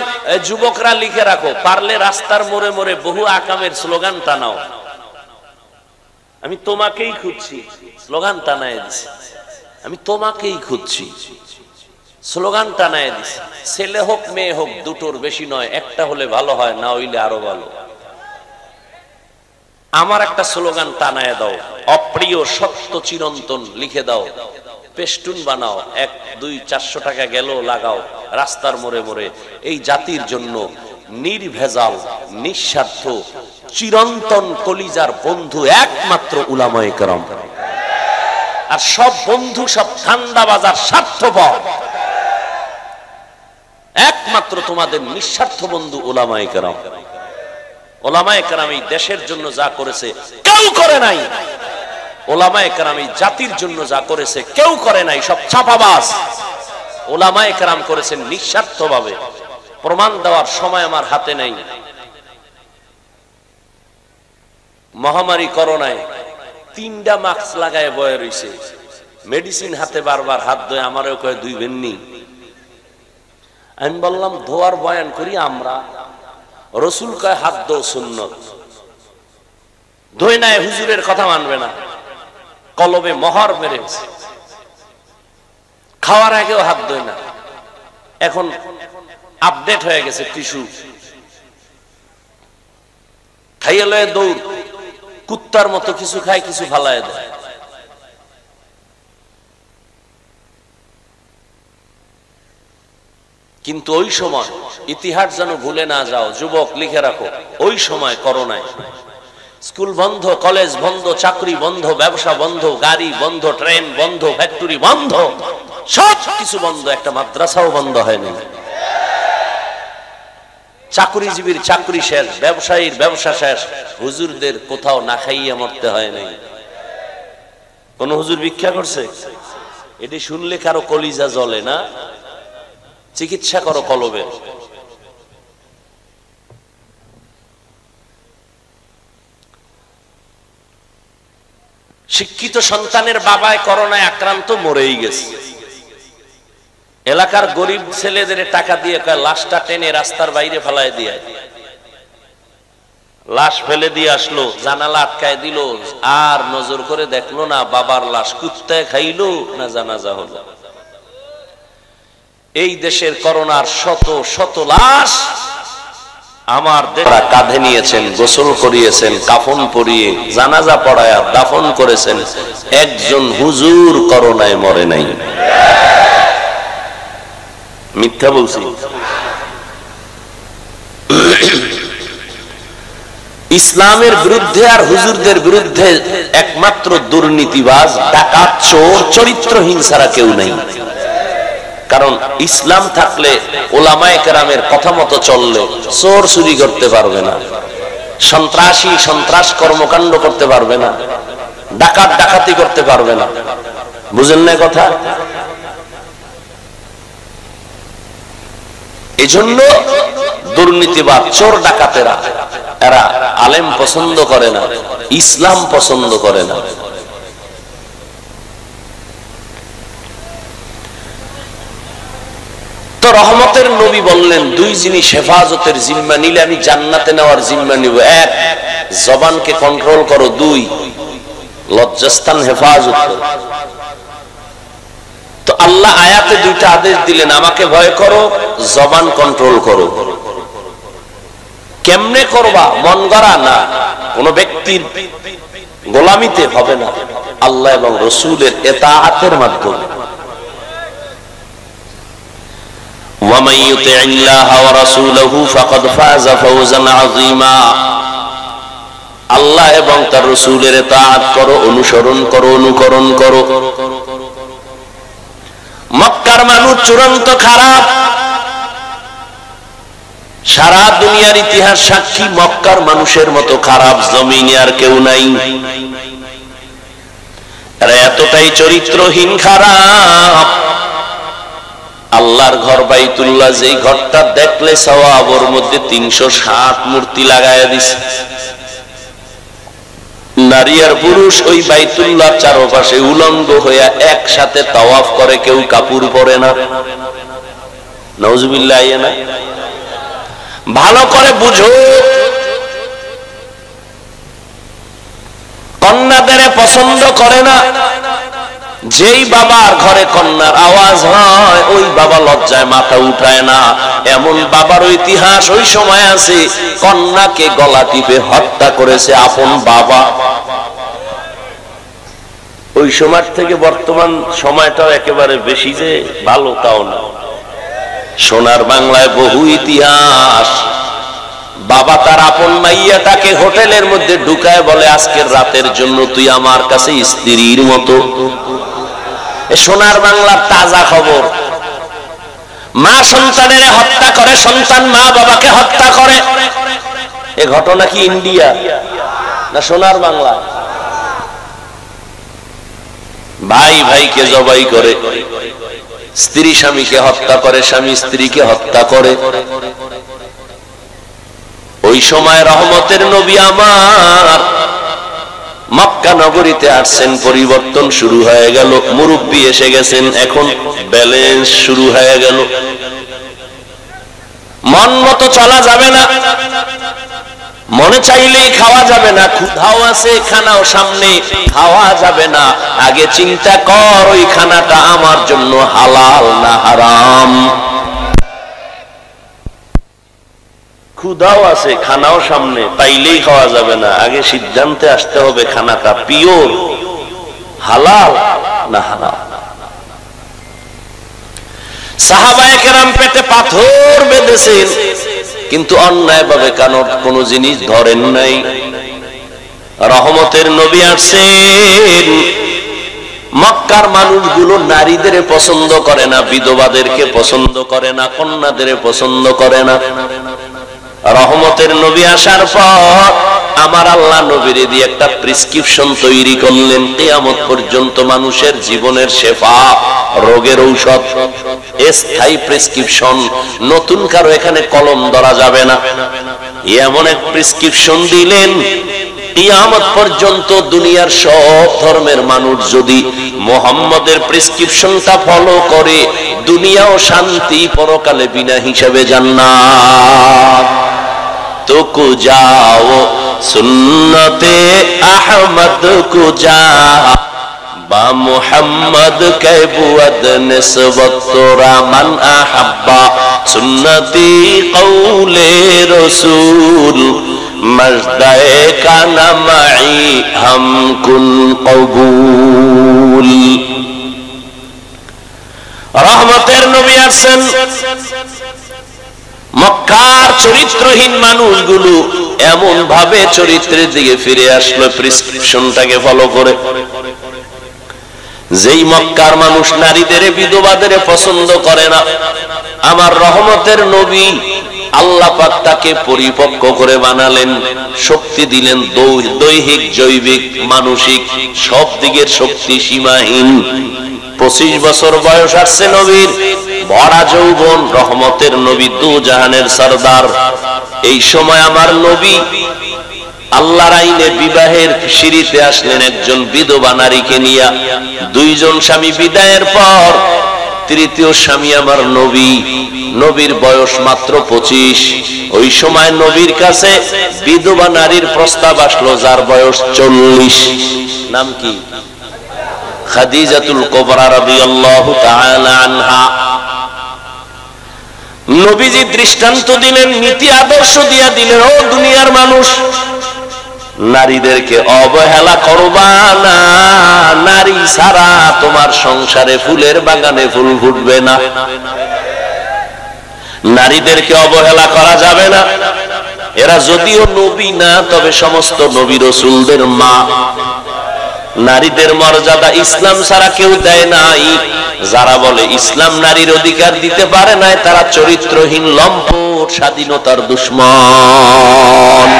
যুবকরা লিখে রাখো, পারলে রাস্তার মোড়ে মোড়ে বহু আকামের স্লোগান টানাও। আমি তোমাকেই খুঁজছি, স্লোগান টানায় দিছি। আমি তোমাকেই খুঁজছি, স্লোগান টানায় দিছি। ছেলে হোক মেয়ে হোক, দুটোর বেশি নয়, একটা হলে ভালো হয়, না হইলে আরো ভালো। আমার একটা স্লোগান টানায় দাও, অপ্রিয় সত্য চিরন্তন লিখে দাও, পেস্টুন বানাও, 1, 2, 400 টাকা গেল লাগাও রাস্তার মোড়ে মোড়ে। এই জাতির জন্য নির্ভেজাল, নিঃস্বার্থ, চিরন্তন কলিজার বন্ধু একমাত্র উলামায়ে কেরাম। আর সব বন্ধু সব ধান্দাবাজার, স্বার্থপর। একমাত্র তোমাদের নিঃস্বার্থ বন্ধু উলামায়ে কেরাম। উলামায়ে কেরাম এই দেশের জন্য যা করেছে কেউ করে নাই। উলামায়ে কেরাম এই জাতির জন্য যা করেছে কেউ করে নাই, সব ছাপাবাজ। উলামায়ে কেরাম করেছেন নিঃস্বার্থভাবে। প্রমাণ দেওয়ার সময় আমার হাতে নেই। মহামারী করোনায় 3টা মাস্ক লাগায় বয়ে রইছে, মেডিসিন হাতে বারবার হাত ধোয়, আমারও কয় 2 ভেন্নি। আমি বললাম ধোয়ার বয়ান করি আমরা, রসুল কয় হাত ধো সুন্নত। ধোয় নাই, হুজুরের কথা মানবে না, কলবে মোহর মেরেছে। খাওয়ার আগেও হাত ধোয় না। এখন আপডেট হয়ে গেছে, টিস্যু খাইয়ে লয়ে দৌড়, কুত্তার মতো কিছু খায়, কিছু ফালায় দেয়। কিন্তু ওই সময় ইতিহাস যেন ভুলে না যাও, যুবক লিখে রাখো, ওই সময় করোনায় স্কুল বন্ধ, কলেজ বন্ধ, চাকরি বন্ধ, ব্যবসা বন্ধ, গাড়ি বন্ধ, ট্রেন বন্ধ, ফ্যাক্টরি বন্ধ, সব কিছু বন্ধ, একটা মাদ্রাসাও বন্ধ হয়নি। চাকরিজীবীর চাকরি শেষ, ব্যবসায়ীর ব্যবসা শেষ, হুজুরদের কোথাও না খাইয়ে মরতে হয় নাই। কোন হুজুর ভিক্ষা করছে? এটি শুনলে কারো কলিজা জ্বলে না? চিকিৎসা করো কলবে। শিক্ষিত সন্তানের বাবায় করোনায় আক্রান্ত, মরেই গেছে। এলাকার গরিব ছেলেদের টাকা দিয়ে লাশটা টেনে রাস্তার বাইরে ফেলায় দিয়ে, লাশ ফেলে দিয়ে আসলো, জানালা আটকায় দিল, আর নজর করে দেখলো না বাবার লাশ কুত্তায় খাইলো না জানাজা হলো। এই দেশের করোনার শত শত লাশ আমার দেশে কাঁধে নিয়েছেন, গোসল করিয়েছেন, কাফন পরিয়ে জানাজা পড়ায়া দাফন করেছেন। একজন হুজুর করোনায় মরে নাই। মিথ্যা বলছি? ইসলামের বিরুদ্ধে আর হুজুরদের বিরুদ্ধে একমাত্র দুর্নীতিবাজ, ডাকাত, চোর, চরিত্রহীন ছাড়া কেউ নেই। কারণ ইসলাম থাকলে ওলামায়ে কেরামের কথা মতো চললে চোর চুরি করতে পারবে না, সন্ত্রাসী সন্ত্রাস কর্মকাণ্ড করতে পারবে না, ডাকাত ডাকাতি করতে পারবে না। বুঝেন না কথা? এজন্য দুর্নীতিবাদ, চোর ডাকাতেরা এরা আলেম পছন্দ করে না, ইসলাম পছন্দ করে না। তো রহমতের নবী বললেন, দুই জিনিস হেফাজতের জিম্মা নিলে আমি জান্নাতে নেওয়ার জিম্মা নিব। এক, জবানকে কন্ট্রোল করো। দুই, লজ্জাস্থান হেফাজত করো। তো আল্লাহ আয়াতে দুইটা আদেশ দিলেন, আমাকে ভয় করো, জবান কন্ট্রোল করো। কেমনে করবা? মন গড়া না, কোন ব্যক্তির গোলামিতে হবে না, আল্লাহ এবং রাসূলের ইতাআতের মাধ্যমে। وَمَن يُطِعِ اللَّهَ وَرَسُولَهُ فَقَدْ فَازَ فَوْزًا عَظِيمًا। আল্লাহ এবং তার রাসূলের ইতাআত করো, অনুসরণ করো, অনুকরণ করো। মক্কার মানুষ চূড়ান্ত খারাপ। সারা দুনিয়ার ইতিহাস সাক্ষী, মক্কার মানুষের মতো খারাপ জমিনে আর কেউ নাই। এরা এতটাই চরিত্রহীন, খারাপ। আল্লাহর ঘর বাইতুল্লাহ, যেই ঘরটা দেখলে সওয়াব, ওর মধ্যে 360 মূর্তি লাগায়া দিছে। নারী আর পুরুষ ওই বাইতুল্লাহর চারপাশে উলঙ্গ হইয়া একসাথে তাওয়াফ করে, কেউ কাপড় পরে না। নাউজুবিল্লাহ। না, ভালো করে বুঝো, কন্যাদের পছন্দ করে না। যেই বাবার ঘরে কন্যার আওয়াজ হয়, ওই বাবা লজ্জায় মাথা উঠায় না। এমন বাবার ইতিহাস ওই সময় আছে, কন্যাকে গলা টিপে হত্যা করেছে আপন বাবা। ওই সময় থেকে বর্তমান সময়টাও একেবারে বেশি যে ভালো তাও না। সোনার বাংলায় বহু ইতিহাস। বাবা তার আপন মাইয়াটাকে হোটেলের মধ্যে ঢুকায় বলে, আজকের রাতের জন্য তুই আমার কাছে স্ত্রীর মতো। সোনার বাংলার তাজা খবর। মা সন্তানের হত্যা করে, সন্তান মা বাবাকে হত্যা করে। এ ঘটনা কি ইন্ডিয়া না সোনার বাংলা? ভাই ভাইকে জবাই করে, স্ত্রী স্বামীকে হত্যা করে, স্বামী স্ত্রীকে হত্যা করে। ওই সময় রহমতের নবী আমার মক্কা নগরীতে আসছেন, পরিবর্তন শুরু হয়ে গেল। মুরব্বী এসে গেছেন, এখন ব্যালেন্স শুরু হয়ে গেল। মন মতো চলা যাবে না, মনে চাইলেই খাওয়া যাবে না। ক্ষুধাও আছে, খানাও সামনে, খাওয়া যাবে না। আগে চিন্তা কর, ওই খানাটা আমার জন্য হালাল না হারাম। ক্ষুধাও আছে, খানাও সামনে, তাইলেই খাওয়া যাবে না। আগে সিদ্ধান্তে আসতে হবে, খানাটা পিওর, হালাল না হারাম। সাহাবায়ে কেরাম পেটে পাথর বেঁধেছেন, কিন্তু অন্যায়ভাবে কোনো জিনিস ধরেন নাই। রহমতের নবী আসছেন। মক্কার মানুষগুলো নারীদের পছন্দ করে না, বিধবাদেরকে পছন্দ করে না, কন্যাদের পছন্দ করে না। রহমতের নবী আসার পর আমার আল্লাহ নবীর দিয়ে একটা প্রেসক্রিপশন তৈরি করলেন, কিয়ামত পর্যন্ত মানুষের জীবনের শেফা, রোগের ঔষধ, স্থায়ী প্রেসক্রিপশন। নতুন কারো এখানে কলম ধরা যাবে না, এমন এক প্রেসক্রিপশন দিলেন। কিয়ামত পর্যন্ত দুনিয়ার সব ধর্মের মানুষ যদি মুহাম্মদের প্রেসক্রিপশনটা ফলো করে, দুনিয়াও শান্তি, পরকালে বিনা হিসাবে জান্নাত। তো কো যাও সুন্নতে আহমদ কো যা বা মুহাম্মদ কে বুয়াদ নিসবত তোরা মান আহাব্বা সুন্নতি কওলে রাসূল মজদায়ে কানা মাই হাম কুন কবুল। রহমতের নবী আসেন। মক্কার চরিত্রহীন মানুষগুলো এমন ভাবে চরিত্রের দিকে ফিরে আসলো প্রেসক্রিপশনটাকে ফলো করে। যেই মক্কার মানুষ নারীদের, বিধবাদের পছন্দ করে না, আমার রহমতের নবী আল্লাহ পাক তাকে পরিপক্ক করে বানালেন, শক্তি দিলেন, দৈহিক, জৈবিক, মানসিক সব দিকের শক্তি সীমাহীন। 25 বছর বয়স আসছে নবীর, ভরা যৌবন। রহমতের নবী, দু জাহানের সরদার। এই সময় আমার নবী আল্লাহর আইনে বিবাহের সিঁড়িতে আসলেন একজন বিধবা নারীকে নিয়ে। দুইজন স্বামী বিদায়ের পর তৃতীয় স্বামী আমার নবী। নবীর বয়স মাত্র 25। ওই সময় নবীর কাছে বিধবা নারীর প্রস্তাব আসলো যার বয়স 40। নাম কি? খাদিজাতুল কুবরা রাদিয়াল্লাহু তাআলা আনহা। নবীজি দৃষ্টান্ত দিলেন, নীতি আদর্শ দিয়া দিলেন, ও দুনিয়ার মানুষ, নারীদেরকে অবহেলা করবা না। নারী ছাড়া তোমার সংসারে ফুলের বাগানে ফুল ফুটবে না। নারীদেরকে অবহেলা করা যাবে না। এরা যদিও নবী না, তবে সমস্ত নবী রাসূলদের মা। নারীদের মর্যাদা ইসলাম ছাড়া কেউ দেয় নাই। যারা বলে ইসলাম নারীর অধিকার দিতে পারে নাই, তারা চরিত্রহীন, লম্পট, স্বাধীনতার দুশমন।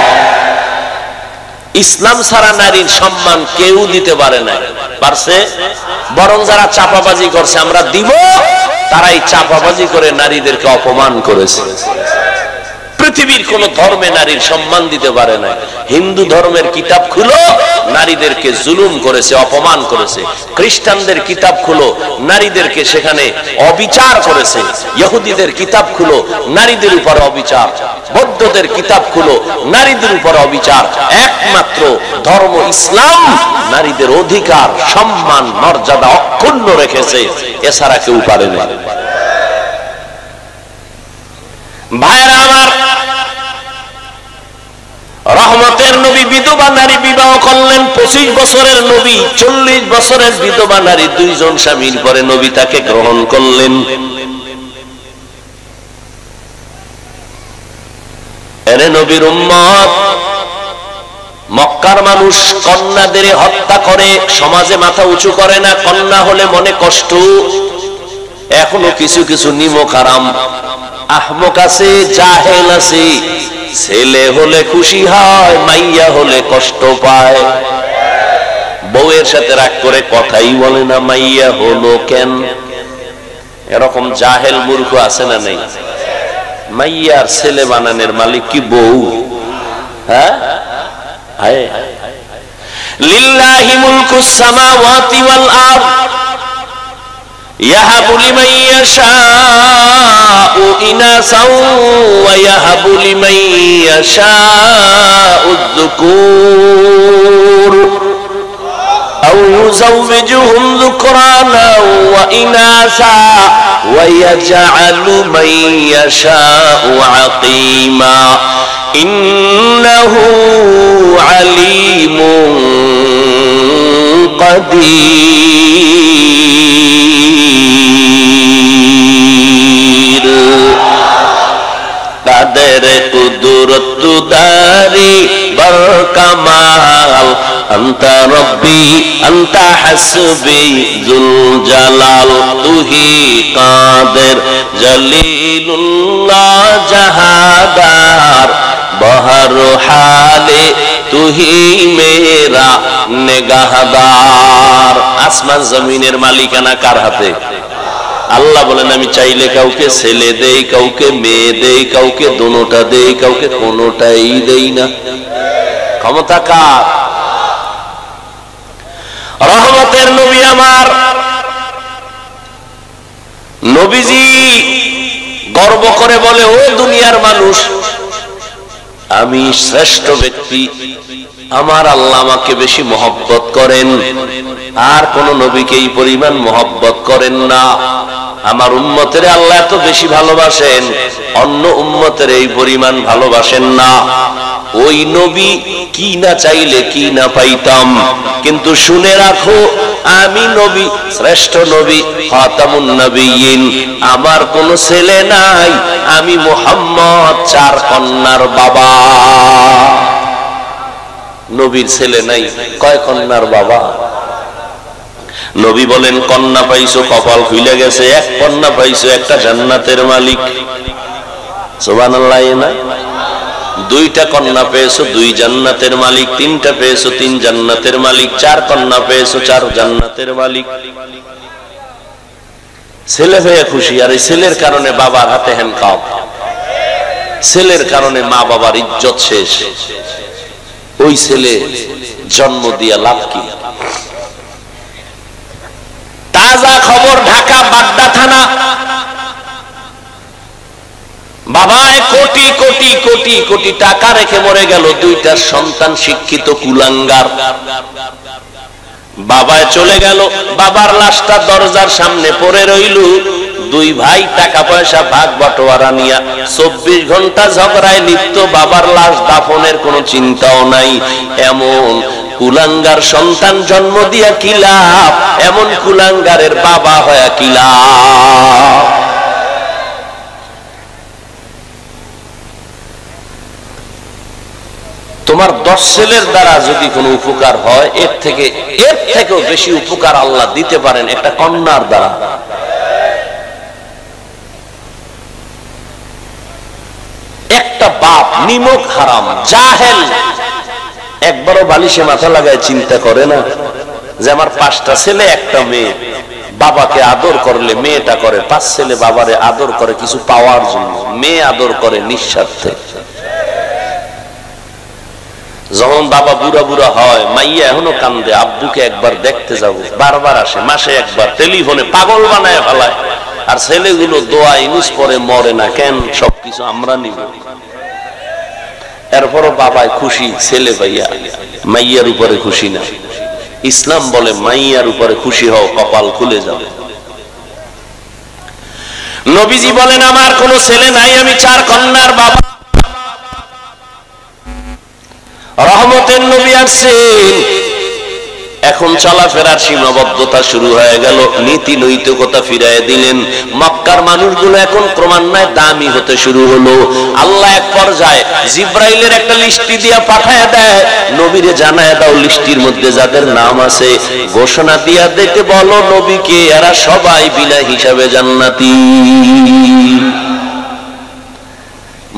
ইসলাম ছাড়া নারীর সম্মান কেউ দিতে পারে না, পারছে? বরং যারা চাপাবাজি করছে আমরা দিব, তারাই চাপাবাজি করে নারীদেরকে অপমান করেছে। পৃথিবীর কোন ধর্মে নারীর সম্মান দিতে পারে না। হিন্দু ধর্মের কিতাব খুলো, নারীদেরকে জুলুম করেছে, অপমান করেছে। খ্রিস্টানদের কিতাব খুলো, নারীদেরকে সেখানে অবিচার করেছে। ইহুদিদের কিতাব খুলো, নারীদের উপর অবিচার। বৌদ্ধদের কিতাব খুলো, নারীদের উপর অবিচার। একমাত্র ধর্ম ইসলাম নারীদের অধিকার, সম্মান, মর্যাদা অক্ষুণ্ণ রেখেছে, এছাড়া কেউ পারে না। ভাইরা আমার, রহমতের নবী বিধবা নারী বিবাহ করলেন। 25 বছরের নবী 40 বছরের বিধবা নারী, দুইজন স্বামীর পরে নবী তাকে গ্রহণ করলেন। এরে নবীর উম্মত, মক্কার মানুষ কন্যাদের হত্যা করে, সমাজে মাথা উঁচু করে না। কন্যা হলে মনে কষ্ট। এখনো কিছু কিছু নিমক হারাম আহমক আছে, জাহেল আছে। ছেলে হলে খুশি হয়, মাইয়া হলে কষ্ট পায়। বউয়ের সাথে রাগ করে কথাই বলে না, মাইয়া হলো কেন। এরকম জাহেল মূর্খ আছে না নেই? মাইয়ার ছেলে বানানোর মালিক কি বউ? হ্যাঁ, লিল্লাহি মুলকুস সামাওয়াতি ওয়াল আরদ ইয়াহাবু লিমান ইয়াশাউ ইনাসাও ওয়া ইয়াহাবু লিমান ইয়াশাউ যুকুর আও ইউযাওবিজুহুম যুকরানা ওয়া ইনাসা ওয়া ইয়াজআলু মান ইয়াশাউ আকিমা ইন্নাহু আলিমুন কাদির। আনতা রব্বি আনতা হাসবি যুল জালাল তুহি কাদের জলিলুল্লাহ জাহাদার বহর হালে তুহি মেরা নেগাহদার। আসমান জমিনের মালিকানা কার হাতে? আল্লাহ বলেন আমি চাইলে কাউকে ছেলে দেই, কাউকে মেয়ে দেই, কাউকে দোনোটা দেই, কাউকে কোনোটাই দেই না। ক্ষমতা কার? রহমতের নবী আমার নবীজি গর্ব করে বলে, ও দুনিয়ার মানুষ, আমি শ্রেষ্ঠ ব্যক্তি, আমার আল্লাহ আমাকে বেশি মহব্বত করেন, আর কোন নবীকে এই পরিমাণ মহব্বত করেন না। আমার উম্মতের আল্লাহ এত বেশি ভালোবাসেন, অন্য উম্মতের এই পরিমাণ ভালোবাসেন না। ওই নবী কি না চাইলে কি না পাইতাম, কিন্তু শুনে রাখো আমি নবী, শ্রেষ্ঠ নবী, খাতামুন নবিয়্যিন, আমার কোন ছেলে নাই, আমি মুহাম্মদ 4 কন্যার বাবা। নবীর ছেলে নাই, কয় কন্যার বাবা? নবী বলেন কন্যা পাইছো কপাল খুলে গেছে, এক কন্যা পাইছো একটা জান্নাতের মালিক। সুবহানাল্লাহ। না, 2টা কন্যা পেয়েছো 2 জান্নাতের মালিক, 3টা পেয়েছো 3 জান্নাতের মালিক, 4 কন্যা পেয়েছো 4 জান্নাতের মালিক। ছেলে হয়ে খুশি, আর এই ছেলের কারণে বাবার হাতে হ্যান্ডকাপ, ছেলের কারণে মা বাবার ইজ্জত শেষ। ওই ছেলে জন্ম দিয়া লাভ কি? তাজা খবর, ঢাকা বাড্ডা থানা, বাবায় কোটি কোটি কোটি কোটি টাকা রেখে মরে গেল, 2টা সন্তান শিক্ষিত কুলাঙ্গার। বাবায় চলে গেল, বাবার লাশটা দরজার সামনে পড়ে রইল। 2 ভাই টাকা পয়সা ভাগ বটোয়ারা নিয়া 24 ঘন্টা ঝগড়ায় লিপ্ত, বাবার লাশ দাফনের কোনো চিন্তাও নাই। এমন কুলাঙ্গার সন্তান জন্ম দিয়া কি লাভ, এমন কুলাঙ্গারের বাবা হয়া কি লাভ? তোমার 10 ছেলের দ্বারা যদি কোনো উপকার হয়, এর থেকেও বেশি উপকার আল্লাহ দিতে পারেন একটা কন্যার দ্বারা। একটা বাপ নিমক হারাম জাহেল একবারও বালিশে মাথা লাগায় চিন্তা করে না যে আমার 5টা ছেলে একটা মেয়ে, বাবাকে আদর করলে মেয়েটা করে 5 ছেলে বাবারে আদর করে কিছু পাওয়ার জন্য, মেয়ে আদর করে নিঃস্বার্থে। যখন বাবা বুড়া বুড়া হয়, মাইয়া এখনো কান্দে, আব্বুকে একবার দেখতে যাব, বারবার আসে, মাসে একবার, টেলিফোনে পাগল বানায় ফেলায়। আর ছেলেগুলো দোয়া ইনুস পরে মরে না কেন? সবকিছু আমরা নিব। এরপরও বাবায় খুশি ছেলে ভাইয়া, মাইয়ার উপরে খুশি না। ইসলাম বলে মাইয়ার উপরে খুশি হও, কপাল খুলে যাবে। নবীজি বলেন আমার কোনো ছেলে নাই, আমি 4 কন্যার বাবা। রহমতের নবী আসছেন, এখন চলাফেরার সীমাবদ্ধতা শুরু হয়ে গেল, নীতি নৈতিকতা ফিরায় দিলেন। মক্কার মানুষগুলো এখন ক্রমান্বয়ে দামি হতে শুরু হলো। আল্লাহ এক পর্যায়ে জিব্রাইলের একটা লিস্টি দিয়া পাঠায় দেয়, নবীরে জানায় দাও লিস্টির মধ্যে যাদের নাম আছে ঘোষণা দিয়া দেখতে বলো নবীকে, এরা সবাই বিনা হিসাবে জান্নাতি।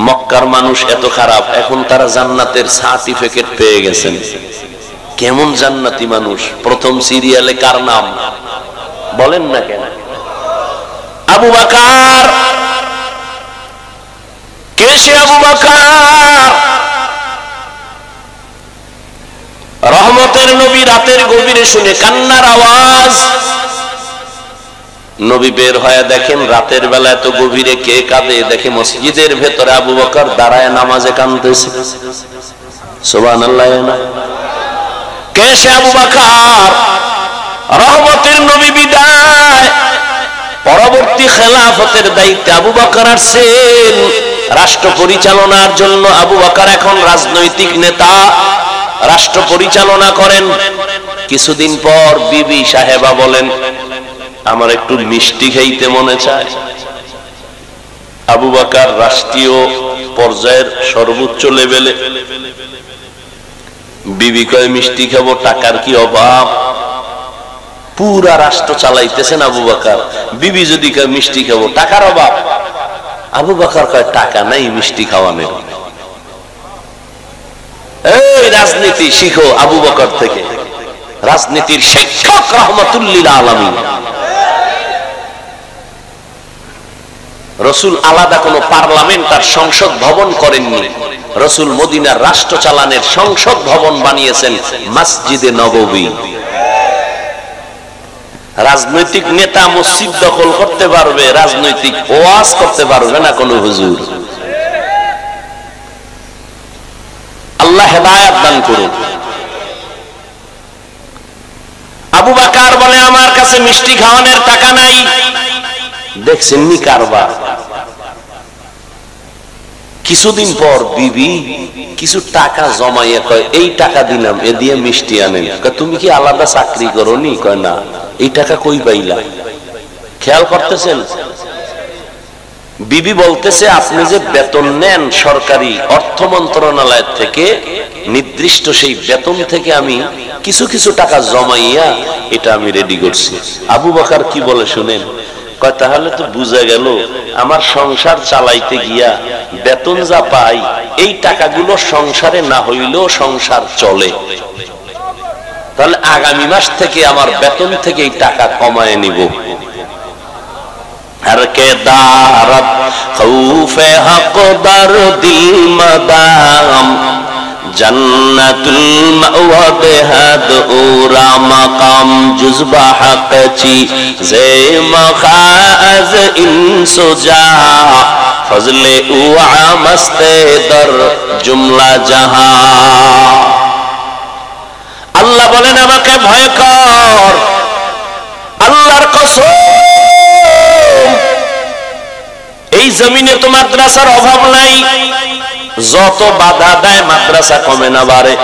মক্কার মানুষ এত খারাপ, এখন তারা জান্নাতের সার্টিফিকেট পেয়ে গেছেন। কেমন জান্নাতি মানুষ? প্রথম সিরিয়ালে কার নাম বলেন না কেন? আবু বকর। কে সে আবু বকর? রহমতের নবী রাতের গভীরে শুনে কান্নার আওয়াজ। নবী বের হয়ে দেখেন রাতের বেলা এত গভীরে কে কাঁদে। দেখে মসজিদের ভেতরে আবু বকর দাঁড়ায় নামাজে কাঁদতেছে। সুবহানাল্লাহ। কে সে আবু বকর? রহমতের নবী বিদায়, পরবর্তী খেলাফতের দায়িত্বে আবু বকর আসছেন রাষ্ট্র পরিচালনার জন্য। আবু বকর এখন রাজনৈতিক নেতা, রাষ্ট্র পরিচালনা করেন। কিছুদিন পর বিবি সাহেবা বলেন আমার একটু মিষ্টি খাইতে মনে চায়। আবু বকর রাষ্ট্রীয় পর্যায়ের সর্বোচ্চ লেভেলে বিবি কয় মিষ্টি খাবো, টাকার কি অভাব? পুরা রাষ্ট্র চালাইতেছেন আবু বকর, বিবি যদি কয় মিষ্টি খাবো, টাকার অভাব। আবু বকর কয় টাকা নাই মিষ্টি খাওয়ানোর। এই রাজনীতি শিখো আবু বকর থেকে, রাজনীতির শিক্ষক রহমাতুল্লিল আলামিন। রসুল আলাদা কোন পার্লামেন্ট আর সংসদ ভবন করেননি। রসুল মদিনার রাষ্ট্র চালানের সংসদ ভবন বানিয়েছেন মসজিদে নববী। রাজনৈতিক নেতা মসজিদ দখল করতে পারবে, রাজনৈতিক ওয়াজ করতে পারবে না কোন হুজুর। আল্লাহ হেদায়েত দান করুন। আবু বকর বলে আমার কাছে মিষ্টি খাওয়ানোর টাকা নাই। দেখছেন নি কারবার। কিছুদিন পর বিবি কিছু টাকা জমাইয়া কয় এই টাকা দিলাম, এ দিয়ে মিষ্টি আনেন। তুমি কি আলাদা চাকরি করনি? কয় না। এই টাকা কই পাইলা? খেয়াল করতেছেন? বিবি বলতেছে আপনি যে বেতন নেন সরকারি অর্থ মন্ত্রণালয় থেকে, নির্দিষ্ট সেই বেতন থেকে আমি কিছু কিছু টাকা জমাইয়া এটা আমি রেডি করছি। আবু বকর কি বলে শুনেন, কয় তাহলে তো বুঝা গেল আমার সংসার চালাইতে গিয়া বেতন যা পাই এই টাকাগুলো সংসারে না হইলেও সংসার চলে, তাহলে আগামী মাস থেকে আমার বেতন থেকে এই টাকা কমায় নিব। हर के दारत खौफे हक दर दिल मदाम जन्नतुल मअवद हद उरा मकाम जुज़बा हक ची जे मखाज इंसुजा फजले उआ मस्ते दर जुमला जहां। আল্লাহ বলেন আমাকে ভয় কর। আল্লাহর কসম, এই জমিনে তো মাদ্রাসার অভাব নাই। যত বাধা দেয় মাদ্রাসা কমে না বাড়ে,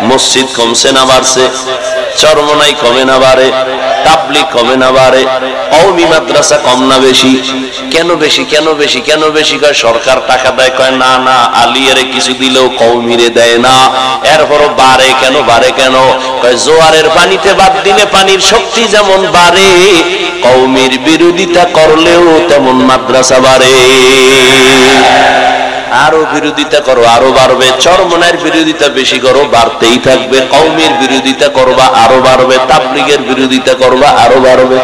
মসজিদ কমছে না বাড়ছে, চরমনাই কমে না বাড়ে, তাবলিগ কমে না বাড়ে, কওমি মাদ্রাসা কম না বেশি। কেন বেশি? কেন বেশি? কেন বেশি? কয় সরকার টাকা দেয়। কয় না না, আলিয়ারে কিছু দিলেও কওমিরে দেয় না। এরপরও বাড়ে কেন? বাড়ে কেন? কয় জোয়ারের পানিতে বাদ দিলে পানির শক্তি যেমন বাড়ে, কওমির বিরোধিতা করলেও তেমন মাদ্রাসা বাড়ে। আরো বিরোধিতা করো আরো বাড়বে, চরমনার বিরোধিতা বেশি করো বাড়তেই থাকবে, কওমের বিরোধিতা করবা আরো বাড়বে, তাবলীগের বিরোধিতা করবা আরো বাড়বে।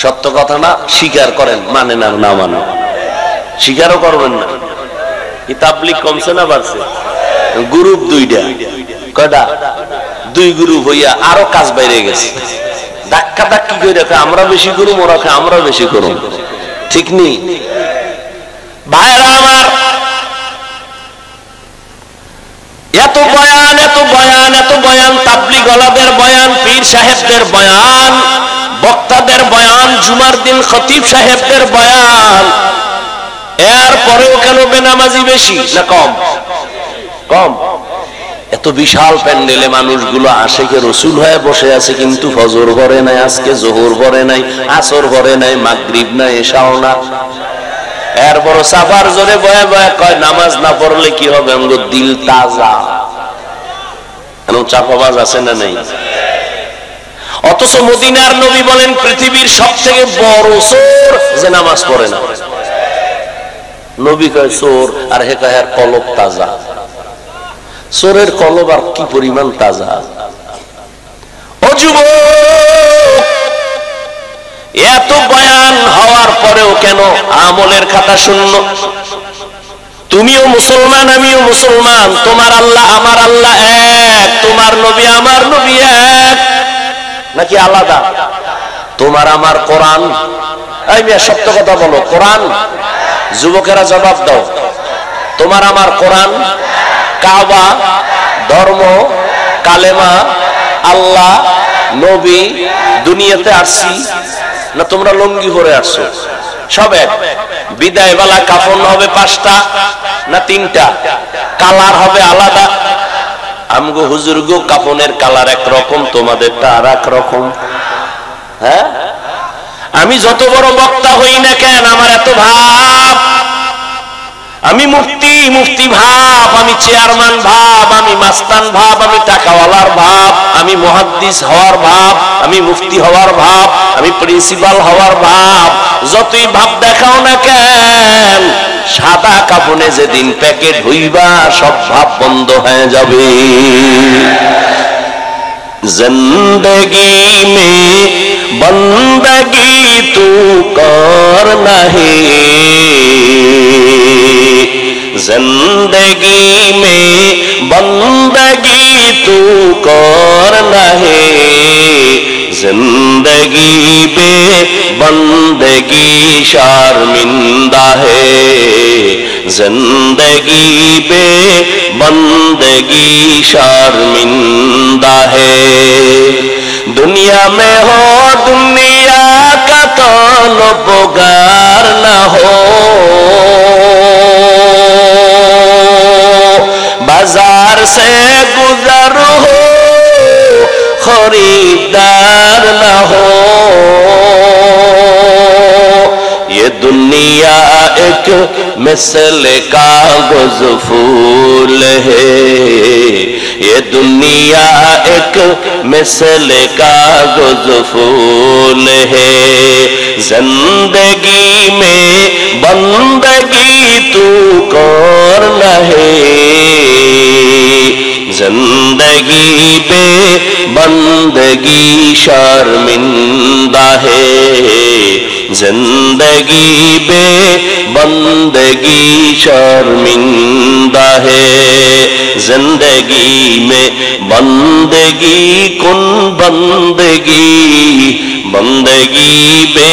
সত্য কথা না? স্বীকার করেন, মানে না না মানে, স্বীকারও করবেন না। এই তাবলীগ কমছে না বাড়ছে? গ্রুপ দুইটা, কয়টা? দুই গ্রুপ হইয়া আরো কাজ বাইরে গেছে। ধাক্কা ধাক্কি করে রাখে, আমরা বেশি করুম, ওরা আমরা বেশি করুম। ঠিক নেই ভাইরা আমার? এত বয়ান এত বয়ান এত বয়ান, তাবলীগ ওয়ালাদের বয়ান, পীর সাহেবদের বয়ান, বক্তাদের বয়ান, জুমার দিন খতিব সাহেবদের বয়ান, এরপরেও কেন বেনামাজি বেশি না কম? কম। এত বিশাল প্যান্ডেলে মানুষগুলো আশিকে রসুল হয়ে বসে আছে, কিন্তু ফজর পড়ে নাই, আজকে জোহর পড়ে নাই, আসর পড়ে নাই, মাগরিব না, এশাও না। এরপর সাফার জোরে বয়ে বয়ে কয় নামাজ না পড়লে কি হবে, আমগো দিল তাজা। চাপাবাজ আছে না নেই? অথচ মদিনার নবী বলেন পৃথিবীর সবথেকে বড় চোর যে নামাজ পড়ে না। নবী কয় চোর, আর হে কয় কলব তাজা। চোরের কলব আর কি পরিমাণ তাজা! ও যুবক, এত বয়ান হওয়ার পরেও কেন আমলের খাতা শূন্য? তুমিও মুসলমান, আমিও মুসলমান, তোমার আল্লাহ আমার আল্লাহ এক, তোমার নবী আমার নবী এক, নাকি আলাদা? তোমার আমার কোরআন, এই মিয়া সত্য কথা বলো, কোরআন? যুবকেরা জবাব দাও। তোমার আমার কোরআন, কাবা, ধর্ম, কালেমা, আল্লাহ, নবী, দুনিয়াতে আসছি না তোমরা লুঙ্গি পরে আসছো? সব এক। বিদায় বেলা কাফন হবে 5টা না 3টা? কালার হবে আলাদা। আমগো হুজুর গো কাফনের কালার একরকম, তোমাদেরটা আর এক রকম। হ্যাঁ, আমি যত বড় বক্তা হই না কেন, আমার এত ভাব, আমি মুফতি ভাব, আমি চেয়ারম্যান ভাব, আমি মাস্তান ভাব, আমি টাকাওয়ালার ভাব, আমি মুহাদ্দিস হওয়ার ভাব, আমি মুফতি হওয়ার ভাব, আমি প্রিন্সিপাল হওয়ার ভাব, যতই ভাব দেখাও না কেন, সাদা কাপড়ে যেদিন প্যাকেট হইবা সব ভাব বন্ধ হয়ে যাবে। जिंदगी में बंदगी तू करना है, जिंदगी में बंदगी तू करना है, जिंदगी बे बंदगी शर्मिंदा है, जिंदगी बे बंदगी शर्मिंदा है। दुनिया में हो दुनिया का तलबगार न हो, बाजार से गुजर हो खरीदार न हो, ये दुनिया एक मिसल कागज फूल है, ये दुनिया एक मिसल कागज फूल है, जिंदगी में बंदगी तू करना है, जिंदगी पे बंदगी शर्मिंदा है, जिंदगी पे बंदगी शर्मिंदा है, जिंदगी में बंदगी कुन बंदगी, बंदगी पे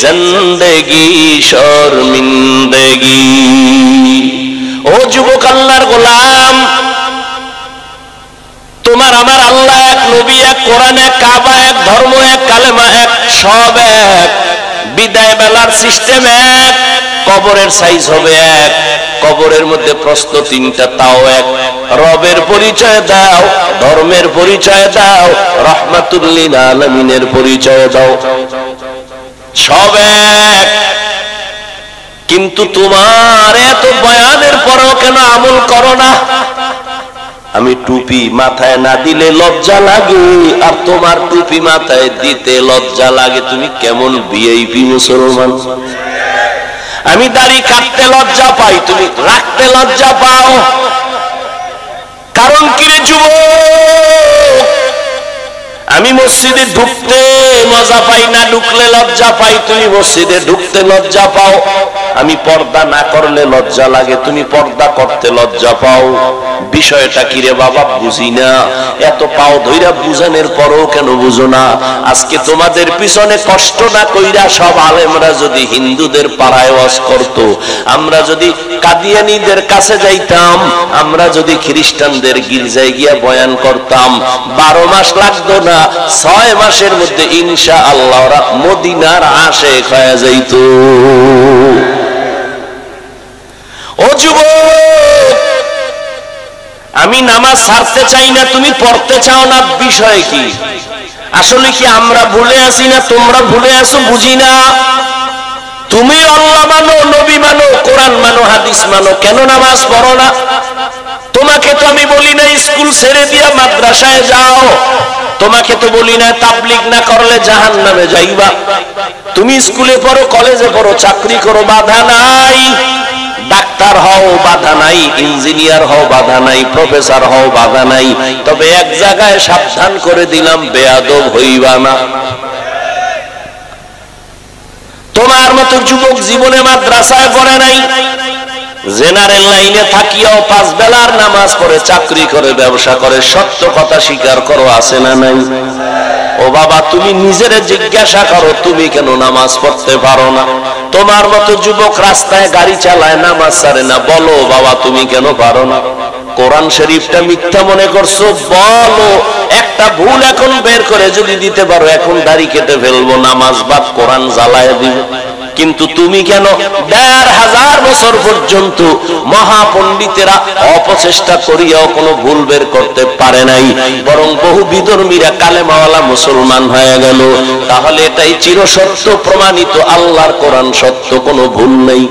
जिंदगी शर्मिंदगी। ओ যুবক আল্লাহর গোলাম, তোমার আমার আল্লাহ এক, নবী এক, কোরআন এক, কাবা এক, ধর্ম এক, কালেমা এক, সব এক, বিদায় বেলার সিস্টেম এক, কবরের সাইজ হবে এক, কবরের মধ্যে প্রশ্ন তিনটা তাও এক, রবের পরিচয় দাও, ধর্মের পরিচয় দাও, রাহমাতুল লিল আলামিনের পরিচয় দাও, সব এক। কিন্তু তোমার এত বয়ানের পরেও কেন আমল করো না? আমি টুপি মাথায় না দিলে লজ্জা লাগে, আর তোমার টুপি মাথায় দিতে লজ্জা লাগে। তুমি কেমন ভিআইপি মুসলমান? আমি দাড়ি কাটতে লজ্জা পাই, তুমি রাখতে লজ্জা পাও। কারণ কি রে যুবক? আমি মসজিদে ঢুকতে মজা পাই, না ঢুকলে লজ্জা পাই, তুমি মসজিদে ঢুকতে লজ্জা পাও। আমি পর্দা না করলে লজ্জা লাগে, তুমি পর্দা করতে লজ্জা পাও। বিষয়টা কি রে বাবা? বুঝি না। এত পাও ধইরা বুঝানোর পরও কেন বুঝো না? আজকে তোমাদের পিছনে কষ্ট না কইরা সব আলেমরা যদি হিন্দুদের পাড়ায় ওয়াজ করত, আমরা যদি কাদিয়ানীদের কাছে যাইতাম, আমরা যদি খ্রিস্টানদের গির্জায় গিয়া বয়ান করতাম, 12 মাস লাগতো না, 6 মাসের মধ্যে ইনশাআল্লাহ ওরা মদিনার আশেক হয়ে যাইত। ও যুবক, আমি নামাজ ছাড়তে চাই না, তুমি পড়তে চাও না, বিষয় কি? আসলে কি আমরা ভুলে আছি না তোমরা ভুলে আছো? বুঝি না। তুমি আল্লাহ মানো, নবী মানো, কোরআন মানো, হাদিস মানো, কেন নামাজ পড়ো না? তোমাকে তো আমি বলি না স্কুল ছেড়ে দিয়া মাদ্রাসায় যাও, তোমাকে তো বলি না তাবলীগ না করলে জাহান্নামে যাইবা। তুমি স্কুলে পড়ো, কলেজে পড়ো, চাকরি করো, বাধা নাই। ডাক্তার হও, বাধা নাই। ইঞ্জিনিয়ার হও, বাধা নাই। প্রফেসর হও, বাধা নাই। তবে এক জায়গায় সাবধান করে দিলাম, বেয়াদব হইবা না। তোমার মতো যুবক জীবনে মাদ্রাসায় পড়ে নাই, জেনারেল লাইনে থাকিয়াও 5 বেলার নামাজ পড়ে, চাকরি করে, ব্যবসা করে। সত্য কথা স্বীকার করো, আছে না নাই? ও বাবা, তুমি নিজের জিজ্ঞাসা করো, তুমি কেন নামাজ পড়তে পারো না? তোমার মতো যুবক রাস্তায় গাড়ি চালায়, নামাজ ছাড়ে না, বলো বাবা তুমি কেন পারো না? কোরআন শরীফটা মিথ্যা মনে করছো, বলো। একটা ভুল এখন বের করে যদি দিতে পারো, এখন দাড়ি কেটে ফেলবো, নামাজ বাদ, কোরআন জ্বালায় দিব। কিন্তু তুমি কেন 1500 বছর পর্যন্ত মহাপণ্ডিতেরা অপচেষ্টা করিয়াও কোনো ভুল বের করতে পারে নাই, বরং বহু বিধর্মীরা কালেমাওয়ালা মুসলমান হয়ে গেল? তাহলে এটাই চিরসত্য প্রমাণিত, আল্লাহর কোরআন সত্য, কোনো ভুল নেই।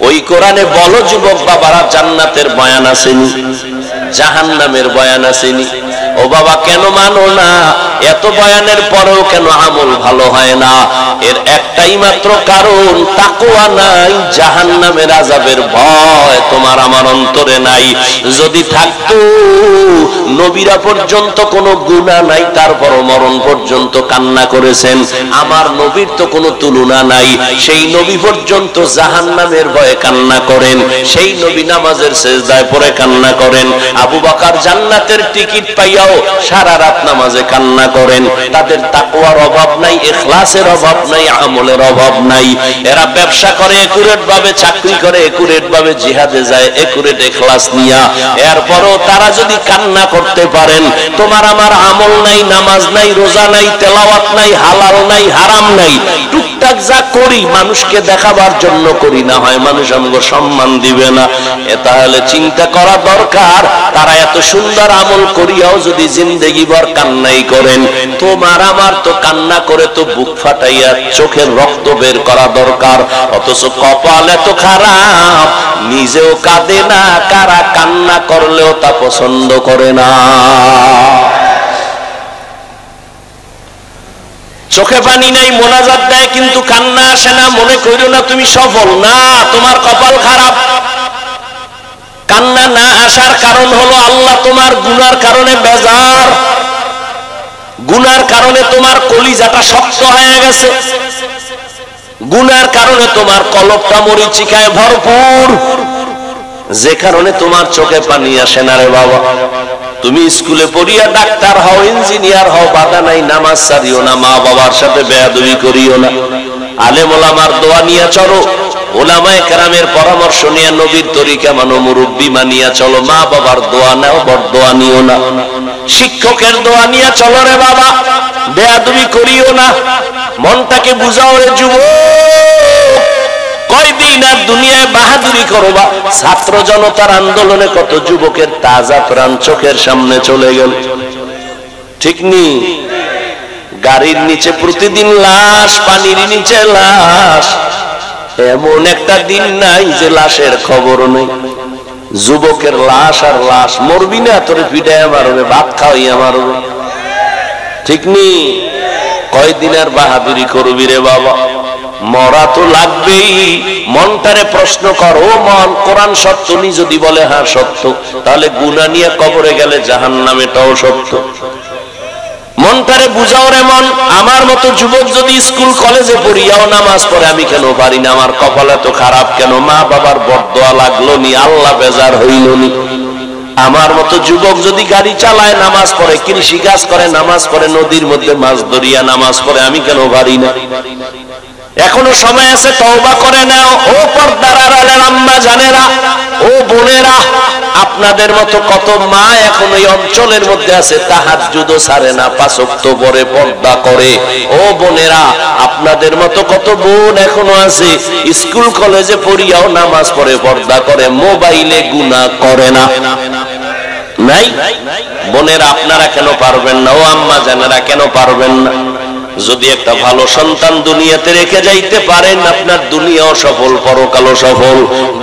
ওই কোরআনে বলো যুবক বাবারা, জান্নাতের বয়ান আসেনি, জাহান্নামের বয়ান আসেনি। ও বাবা, কেন মানো না? এত বয়ানের পরেও কেন আমল ভালো হয় না? এর একটাই মাত্র কারণ, তাকওয়া নাই, জাহান্নামের আযাবের ভয় তোমার আমার অন্তরে নাই। যদি থাকতো, নবীরা পর্যন্ত কোনো গুনাহ নাই, তারপরও মরণ পর্যন্ত কান্না করেছেন। আমার নবীর তো কোনো তুলনা নাই, সেই নবী পর্যন্ত জাহান্নামের ভয়ে কান্না করেন, সেই নবী নামাজের সিজদায় পড়ে কান্না করেন। আবু বকর জান্নাতের টিকিট পাইয়াও সারা রাত নামাজে কান্না করেন। তাদের তাকওয়ার অভাব নাই, ইখলাসের অভাব নাই, আমলের অভাব নাই। এরা ব্যবসা করে একুরেট ভাবে, চাকরি করে একুরেট ভাবে, জিহাদে যায় একুরেট ইখলাস নিয়া। এরপরও তারা যদি কান্না করতে পারেন, তোমার আমার আমল নাই, নামাজ নাই, রোজা নাই, তেলাওয়াত নাই, হালাল নাই, হারাম নাই, টুকটাক যা করি মানুষকে দেখাবার জন্য করি, না হয় মানুষ আমাকে সম্মান দিবে না। তাহলে চিন্তা করা দরকার, তারা এত সুন্দর আমল করিয়াও যদি জিন্দেগি ভর কান্নাই করেন, তোমার আমার তো কান্না করে তো বুক ফাটাইয়া চোখের রক্ত বের করা দরকার। অথচ কপাল এত খারাপ, নিজেও কাঁদে না, কারা কান্না করলেও তা পছন্দ করে না। চোখে পানি নাই, মোনাজাত দেয় কিন্তু কান্না আসে না। মনে করিও না তুমি সফল, না, তোমার কপাল খারাপ। কান্না না আসার কারণ হলো আল্লাহ তোমার গুনার কারণে বেজার, গুনার কারণে তোমার কলিজাটা শক্ত হয়ে গেছে, গুনার কারণে তোমার কলবটা মরিচিকায় ভরপুর, যে কারণে তোমার চোখে পানি আসে না রে বাবা। তুমি স্কুলে পড়িয়া ডাক্তার হও, ইঞ্জিনিয়ার হও, বাধা নাই, নামাজ ছাড়িও না, মা বাবার সাথে বেয়াদবি করিও না, আলেম ওলামার দোয়া নিয়ে চলো, ওলামায়ে কেরামের পরামর্শ নিয়ে নবীর তরিকা মানো, মুরব্বি মানিয়া চলো, মা বাবার দোয়া নাও, বরদোয়া নিও না, শিক্ষকের দোয়া নিয়ে চলো রে বাবা, বেয়াদবি করিও না। মনটাকে বুঝাও রে যুবক, কয়দিন আর দুনিয়ায় বাহাদুরি করবা? ছাত্র জনতার আন্দোলনে কত যুবকের তাজা প্রাণ চোখের সামনে চলে গেল, ঠিক নি? গাড়ির নিচে প্রতিদিন লাশ, পানির নিচে লাশ, এমন একটা দিন নাই যে লাশের খবর নেই। যুবকের লাশ আর লাশ, মরবি না তোরে পিটাইয়া মারবে, ভাত খাওয়াইয়া মারবে, ঠিক নি? কয়দিন আর বাহাদুরি করবি রে বাবা? মরা তো লাগবেই। মনটারে প্রশ্ন করো, মন কোরআন সত্য নি যদি বলে হ্যাঁ সত্য, তাহলে গুনাহ নিয়ে কবরে গেলে জাহান্নামেটাও সত্য। মনটারে বুঝাও রে মন, আমার মতো যুবক যদি স্কুল কলেজে পড়িয়াও নামাজ পড়ে, আমি কেন পারি না? আমার কপাল এত খারাপ কেন? মা বাবার বরদোয়া লাগলো নি, আল্লাহ বেজার হইল নি? আমার মতো যুবক যদি গাড়ি চালায়, নামাজ পড়ে, কৃষি কাজ করে, নামাজ পড়ে, নদীর মধ্যে মাছ ধরিয়া নামাজ পড়ে, আমি কেন পারি না? এখনো সময় আছে, তওবা করে নাও। ও পর্দার আড়ালের আম্মা জানেরা, ও বোনেরা, আপনাদের মতো কত মা এখন এই অঞ্চলের মধ্যে আছে, তাহাজ্জুদও ছাড়ে না, পাঁচ ওয়াক্ত পরে পর্দা করে। ও বোনেরা, আপনাদের মতো কত বোন এখনো আছে, স্কুল কলেজে পড়িয়াও নামাজ পড়ে, পর্দা করে, মোবাইলে গুনাহ করে না। নাই বোনেরা, আপনারা কেন পারবেন না? ও আম্মা জানেরা, কেন পারবেন না? যদি একটা ভালো সন্তান দুনিয়াতে রেখে যাইতে পারেন, আপনার দুনিয়াও সফল, পরকালও সফল।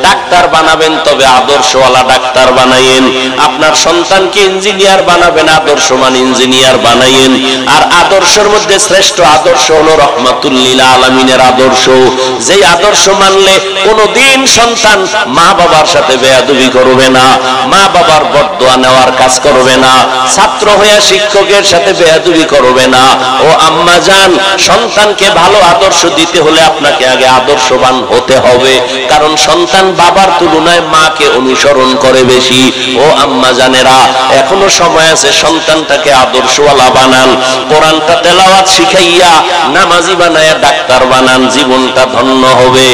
ডাক্তার বানাবেন, তবে আদর্শওয়ালা ডাক্তার বানাইয়েন। আপনার সন্তানকে ইঞ্জিনিয়ার বানাবেন, আদর্শমান ইঞ্জিনিয়ার বানাইয়েন। আর আদর্শের মধ্যে শ্রেষ্ঠ আদর্শ হলো রহমাতুল লিল আলামিনের আদর্শ, যেই আদর্শ মানলে কোনদিন সন্তান মা বাবার সাথে বেয়াদবি করবে না, মা বাবার বরদোয়া নেওয়ার কাজ করবে না, ছাত্র হয়ে শিক্ষকের সাথে বেয়াদবি করবে না। ও আম্মা জান, সন্তানকে ভালো আদর্শ দিতে হলে আপনাকে আগে আদর্শবান হতে হবে, কারণ সন্তান বাবার তুলনায় মাকে অনুসরণ করে বেশি। ও আম্মা জানেরা, এখনো সময় আছে, সন্তানটাকে আদর্শওয়ালা বানান, কোরআনটা তেলাওয়াত শিখাইয়া নামাজি বানায়া ডাক্তার বানান, জীবনটা ধন্য হবে।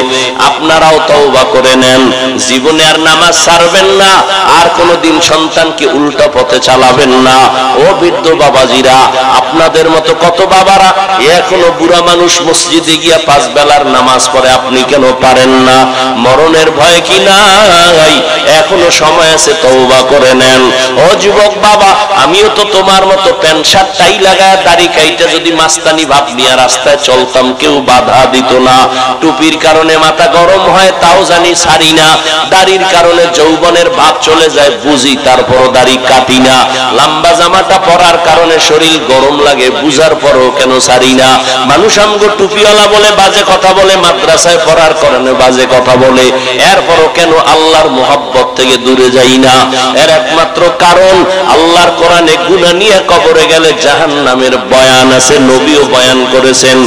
আপনারাও তওবা করে নেন, জীবনে আর নামাজ ছাড়বেন না, আর কোনোদিন সন্তানকে উল্টা পথে চালাবেন না। ও বৃদ্ধ বাবাজিরা, আপনাদের মতো কত বাবারা এখনো বুড়া মানুষ মসজিদে গিয়া 5 বেলার নামাজ পড়ে, আপনি কেন পারেন না? মরণের ভয় কি নাই? এখনো সময় আছে, তওবা করে নেন। ও যুবক বাবা, আমিও তো তোমার মতো প্যান্ট শার্ট টাই লাগায় দাড়ি কাইটা যদি মাস্তানি ভাব নিয়ে রাস্তায় চলতাম, কেউ বাধা দিত না। টুপির কারণে মাথা গরম হয়, তাও জানি ছাড়ি না। দাড়ির কারণে যৌবনের ভাব চলে যায়, বুঝি, তারপরও দাড়ি কাটি না। লম্বা জামাটা পরার কারণে শরীর গরম লাগে, বুঝার পরও কেন ছাড়ি না। মানুষ আমগো টুপিওয়ালা বলে বাজে কথা বলে, মাদ্রাসায় পড়ার কারণে বাজে কথা বলে, এরপরও কেন আল্লাহর মোহাব্বত থেকে দূরে যাই না? এর একমাত্র কারণ, আল্লাহর কোরআনে গুনাহ নিয়ে কবরে গেলে জাহান্নামের বয়ান আছে, নবীও বয়ান করেছেন।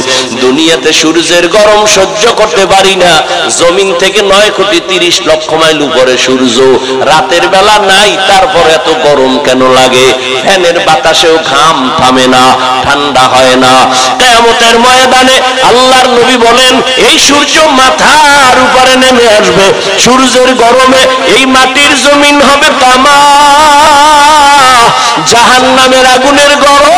দুনিয়াতে সূর্যের গরম সহ্য করতে পারি না, জমিন থেকে 9,30,00,000 মাইল উপরে সূর্য, রাতের বেলা নাই, তারপর এত গরম কেন লাগে? ফ্যানের বাতাসেও ঘাম থামে না, ঠান্ডা হয় না। কিয়ামতের ময়দানে আল্লাহর নবী বলেন, এই সূর্য মাথার উপরে নেমে আসবে, সূর্যের গরমে এই মাটির জমিন হবে তামা, জাহান্নামের আগুনের গরম।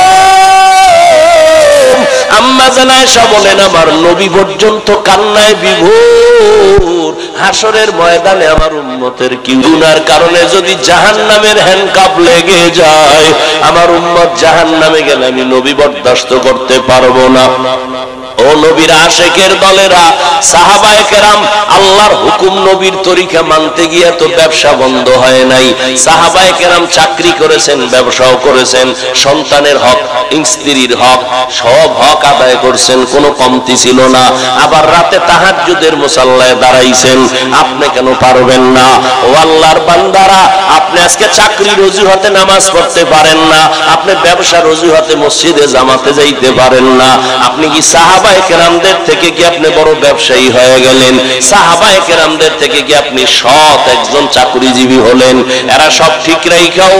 আম্মা জান আয়েশা বলেন, আমার নবী পর্যন্ত কান্নায় বিভোর। হাসরের ময়দানে আমার উম্মতের কি গুনার কারণে যদি জাহান্নামের হ্যান্ডকাপ লেগে যায়, আমার উম্মত জাহান্নামে গেলে আমি নবী বরদাস্ত করতে পারবো না। ও নবীর আশেকের দলেরা, সাহাবায়ে কেরাম আল্লাহর হুকুম নবীর তরিকা মানতে গিয়ে তো ব্যবসা বন্ধ হয় নাই। সাহাবায়ে কেরাম চাকরি করেছেন, ব্যবসাও করেছেন, সন্তানের হক, স্ত্রীর হক, সব হক আদায় করছেন, কোনো কমতি ছিল না। আবার রাতে তাহাজ্জুদের মুসাল্লায় দাঁড়াইছেন, আপনি কেন পারবেন না? ও আল্লাহর বান্দারা, আপনি আজকে চাকরির অজুহাতে নামাজ পড়তে পারেন না, আপনি ব্যবসার অজুহাতে মসজিদে জামাতে যাইতে পারেন না। আপনি কি সাহাবায়ে কেরামদের থেকে কি আপনি বড় ব্যবসায়ী হয়ে গেলেন? সাহাবায়ে কেরামদের থেকে কি আপনি সৎ একজন চাকরিজীবী হলেন? এরা সব ঠিক রাইখাও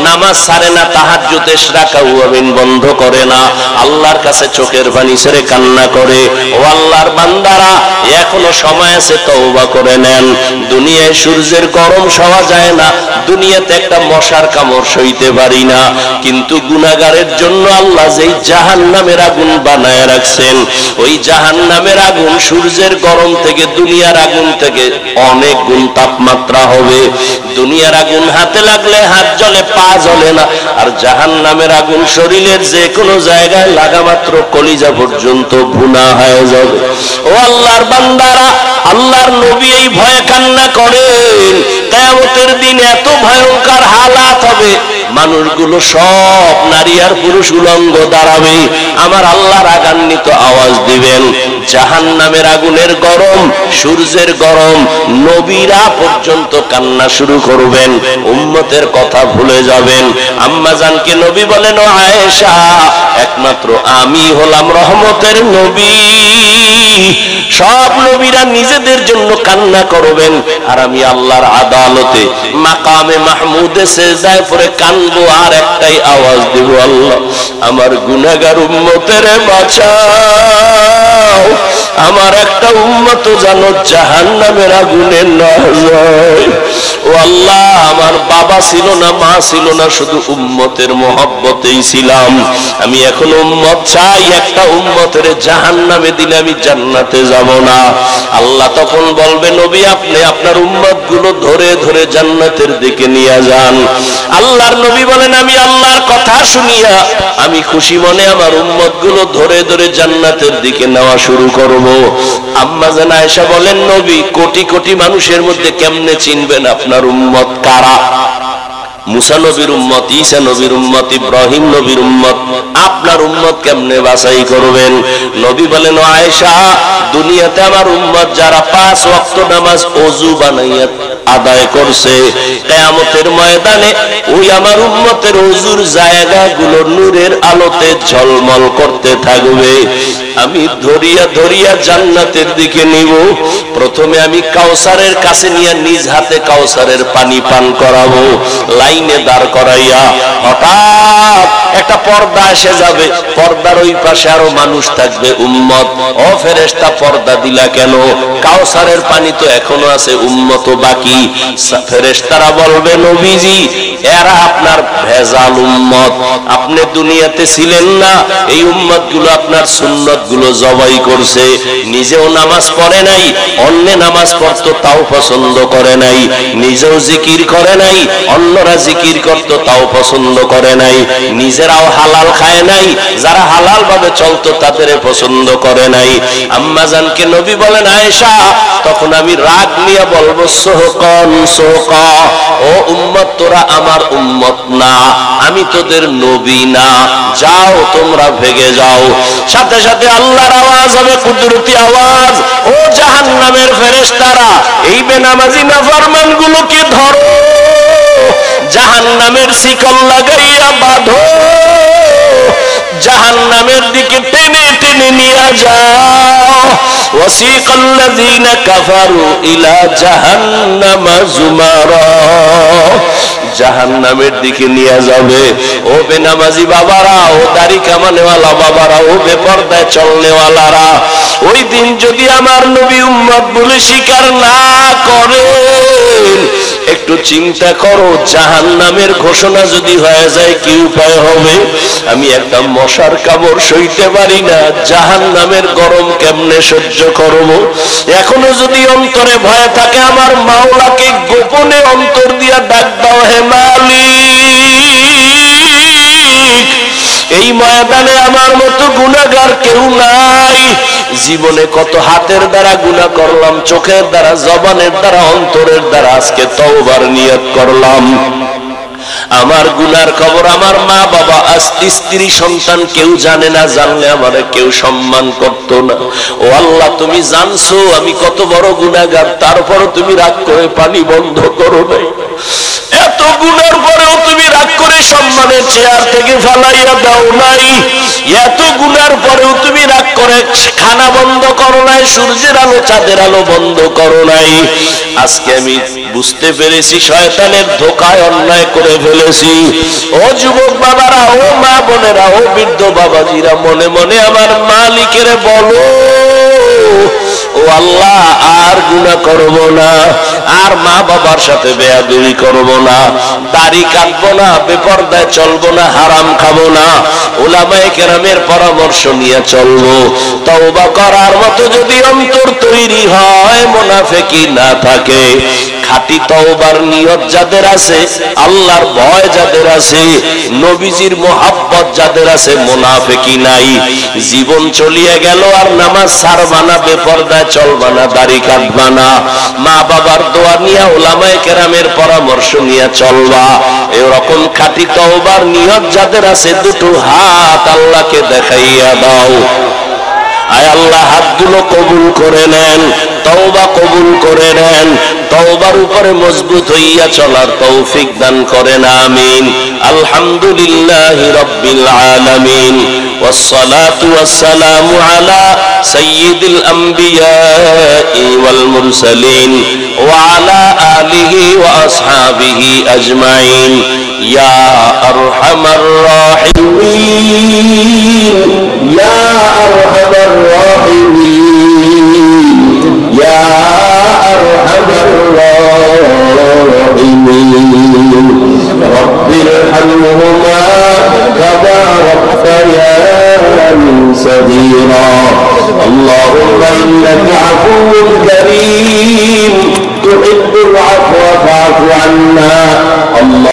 নামাজ ছাড়ে না, তাহাজ্জুদ ইশরাকাউ আমিন বন্ধ করে না, আল্লাহর কাছে চোখের পানি ছেড়ে কান্না করে। ও আল্লাহর বান্দারা, এখনো সময় আছে, তওবা করে নেন। দুনিয়ায় সূর্যের গরম সওয়া যায় না, দুনিয়াতে একটা মশার কামড় সইতে পারি না, কিন্তু গুনাহগারের জন্য আল্লাহ যেই জাহান্নামের আগুন বানায় রাখছেন, ওই জাহান্নামের আগুন সূর্যের গরম থেকে, দুনিয়ার আগুন থেকে অনেক গুণ তাপমাত্রা হবে। দুনিয়ার আগুন হাতে লাগলে হাত জ্বলে, পা জ্বলে না, আর জাহান্নামের আগুন শরীরের যে কোনো জায়গায় লাগা মাত্র কলিজা পর্যন্ত ভুনা হয়ে যাবে। ও আল্লাহর বান্দারা, আল্লাহর নবী এই ভয়ে কান্না করেন, কিয়ামতের দিন এত ভয়ঙ্কর হালাত হবে, মানুষগুলো সব নারী আর পুরুষ উলঙ্গ দাঁড়াবে, আমার আল্লাহ রাগান্বিত আওয়াজ দিবেন। জাহান্নামের আগুনের গরম, সূর্যের গরম, নবীরা পর্যন্ত কান্না শুরু করবেন, উম্মতের কথা ভুলে যাবেন। আম্মা জানকে নবী বলেন, ও আয়েশা, একমাত্র আমি হলাম রহমতের নবী, সব নবীরা নিজেদের জন্য কান্না করবেন, আর আমি আল্লাহর আদালতে মাকামে মাহমুদে সেজদায় পড়ে কানবো, আর একটাই আওয়াজ দেব, আল্লাহ আমার গুনাহগার উম্মতের বাঁচাও, আমার একটা উম্মত যেন জাহান্নামের আগুনে না যায়। ও আল্লাহ, আমার বাবা ছিল না, মা ছিল না, শুধু উম্মতের মহব্বতেই ছিলাম, আমি এখন উম্মত চাই, একটা উম্মতের জাহান্নামে দিলে আমি জান্নাতে যাব না। আল্লাহ তখন বলবে, নবী আপনি আপনার উম্মত গুলো ধরে ধরে জান্নাতের দিকে নিয়ে যান। আল্লাহর নবী বলেন, আমি আল্লাহর কথা শুনিয়া আমি খুশি মনে আমার উম্মত গুলো ধরে ধরে জান্নাতের দিকে নেওয়া শুরু করব। আম্মা জান আয়েশা বলেন, নবী কোটি কোটি মানুষের মধ্যে কেমনে চিনবেন আপনার উম্মত কারা? মুসা নবীর উম্মত, ঈসা নবীর উম্মত, ইব্রাহিম নবীর উম্মত, আপনার উম্মত কেমনে বাছাই করবেন? নবী বলেন, ও আয়েশা, দুনিয়াতে আমার উম্মত যারা 5 ওয়াক্ত নামাজ ওযু বানাইয়া আদায় করছে, কিয়ামতের ময়দানে ওই আমার উম্মতের ওযুর জায়গাগুলো নূরের আলোতে ঝলমল করতে থাকবে। আমি ধরিয়া ধরিয়া জান্নাতের দিকে নিব। প্রথমে আমি কাউসারের কাছে নিয়ে নিজ হাতে কাউসারের পানি পান করাবো, লাইনে দাঁড় করাইয়া। হঠাৎ একটা পর্দা এসে যাবে, পর্দার ওই পাশে আরো মানুষ থাকবে, উম্মত। ও ফেরেশতা, পর্দা দিলা কেন? কাউসারের পানি তো এখনো আছে, উম্মত বাকি। ফেরেশতারা বলবে, নবীজি এরা আপনার ভেজাল উম্মত। আপনি দুনিয়াতে ছিলেন না, এই উম্মত গুলো আপনার সুন্নত গুলো জবাই করছে। নিজেও নামাজ পড়ে নাই, অন্য নামাজ পড়তো তাও পছন্দ করে নাই, নিজেও জিকির করে নাই, অন্যরা জিকির করতো তাও পছন্দ করে নাই, নিজেরাও হালাল খায় নাই, যারা হালাল ভাবে চলতো তাদের পছন্দ করে নাই। আম্মা জানকে নবী বলেন, আয়েশা, তখন আমি রাগ নিয়ে বলবো, সোহকন সোহকা, ও উম্মত তোরা আমার উম্মত না, আমি তোদের নবী না, যাও তোমরা ভেগে যাও। সাথে সাথে আল্লাহর আওয়াজ হবে, কুদরতি আওয়াজ, ও জাহান্নামের ফেরেশতারা, এই বেনামাজি নাফরমান গুলোকে ধরো, জাহান্নামের শিকল লাগাইয়া বাঁধো, জাহান্নামের দিকে টেনে টেনে নিয়ে যাও। ওয়াসিকাল্লাযীনা কাফারু ইলা জাহান্নামা যুমারা, জাহান্নামের দিকে নিয়ে যাবে। ও বেনামাজি বাবারা, ও দাড়ি কামানেওয়ালা বাবারা, ও বেপরদায় চলনেওয়ালারা, ওই দিন যদি আমার নবী উম্মত বলে স্বীকার না করেন, একটু চিন্তা করো, জাহান্নামের ঘোষণা যদি হয়ে যায় কি উপায় হবে? আমি একটা মশার কামড় সইতে পারি না, জাহান্নামের গরম কেমনে সহ্য করব? এখনো যদি অন্তরে ভয় থাকে, আমার মাওলাকে গোপনে অন্তর দিয়া ডাক দাও, হে মালিক, এই ময়দানে আমার মতো গুনাহগার কেউ নাই। জীবনে কত হাতের দ্বারা গুনাহ করলাম, চোখের দ্বারা, জবানের দ্বারা, অন্তরের দ্বারা, আজকে তওবার নিয়ত করলাম। আমার গুনার খবর আমার মা বাবা, স্ত্রী সন্তান কেউ জানে না, জানলে আমারে কেউ সম্মান করতো না। ও আল্লাহ, তুমি জানছো আমি কত বড় গুনাহগার, তারপরও তুমি রাগ করে পানি বন্ধ করো নাই। এত গুনার পরেও তুমি রাগ করে সম্মানের চেয়ার থেকে ফালাইয়া দাও নাই। এত গুনার পরেও তুমি রাগ করে খানা বন্ধ করো নাই, সূর্যের আলো চাঁদের আলো বন্ধ করো নাই। আজকে আমি বুঝতে পেরেছি শয়তানের ধোঁকায় অন্যায় করে ফেলেছি। ও যুবক বাবারা, ও মা বোনেরা, ও বৃদ্ধ বাবাজিরা, মনে মনে আমার মালিকের বলো, ও আল্লাহ, আর গুনাহ করব না, আর মা বাবার সাথে বেয়াদবি করব না, দাড়ি কাটবো না, বেপরদায় চলবো না, হারাম খাবো না, উলামায়ে কেরামের পরামর্শ নিয়ে চলবো। তওবা করার মতো যদি অন্তর তৈরি হয়, মুনাফিকি না থাকে, খাঁটি তওবার নিয়ত যাদের আছে, আল্লাহর ভয় যাদের আছে, নবীজির মোহাব্বত যাদের আছে, মুনাফিকি নাই। জীবন চলিয়ে গেল আর নামাজ ছাড়বা না, বেপরদায় চলবা না, দাড়ি কাটবা না, মা বাবার দোয়া নিয়ে, উলামায়ে কেরামের পরামর্শ নিয়ে চলবা। এরকম খাঁটি তওবার নিয়ত যাদের আছে, দুটো হাত আল্লাহকে দেখাইয়া দাও। আয় আল্লাহ, হাতগুলো কবুল করে নেন, তওবা কবুল করে নেন, তওবার উপরে মজবুত হইয়া চলার তৌফিক দান করেন, আমিন। আলহামদুলিল্লাহি রাব্বিল আলামিন, والصلاة والسلام على سيد الأنبياء والمرسلين وعلى آله وأصحابه أجمعين يا أرحم الراحمين يا أرحم الراحمين يا أرحم الراحمين رب ارحمهم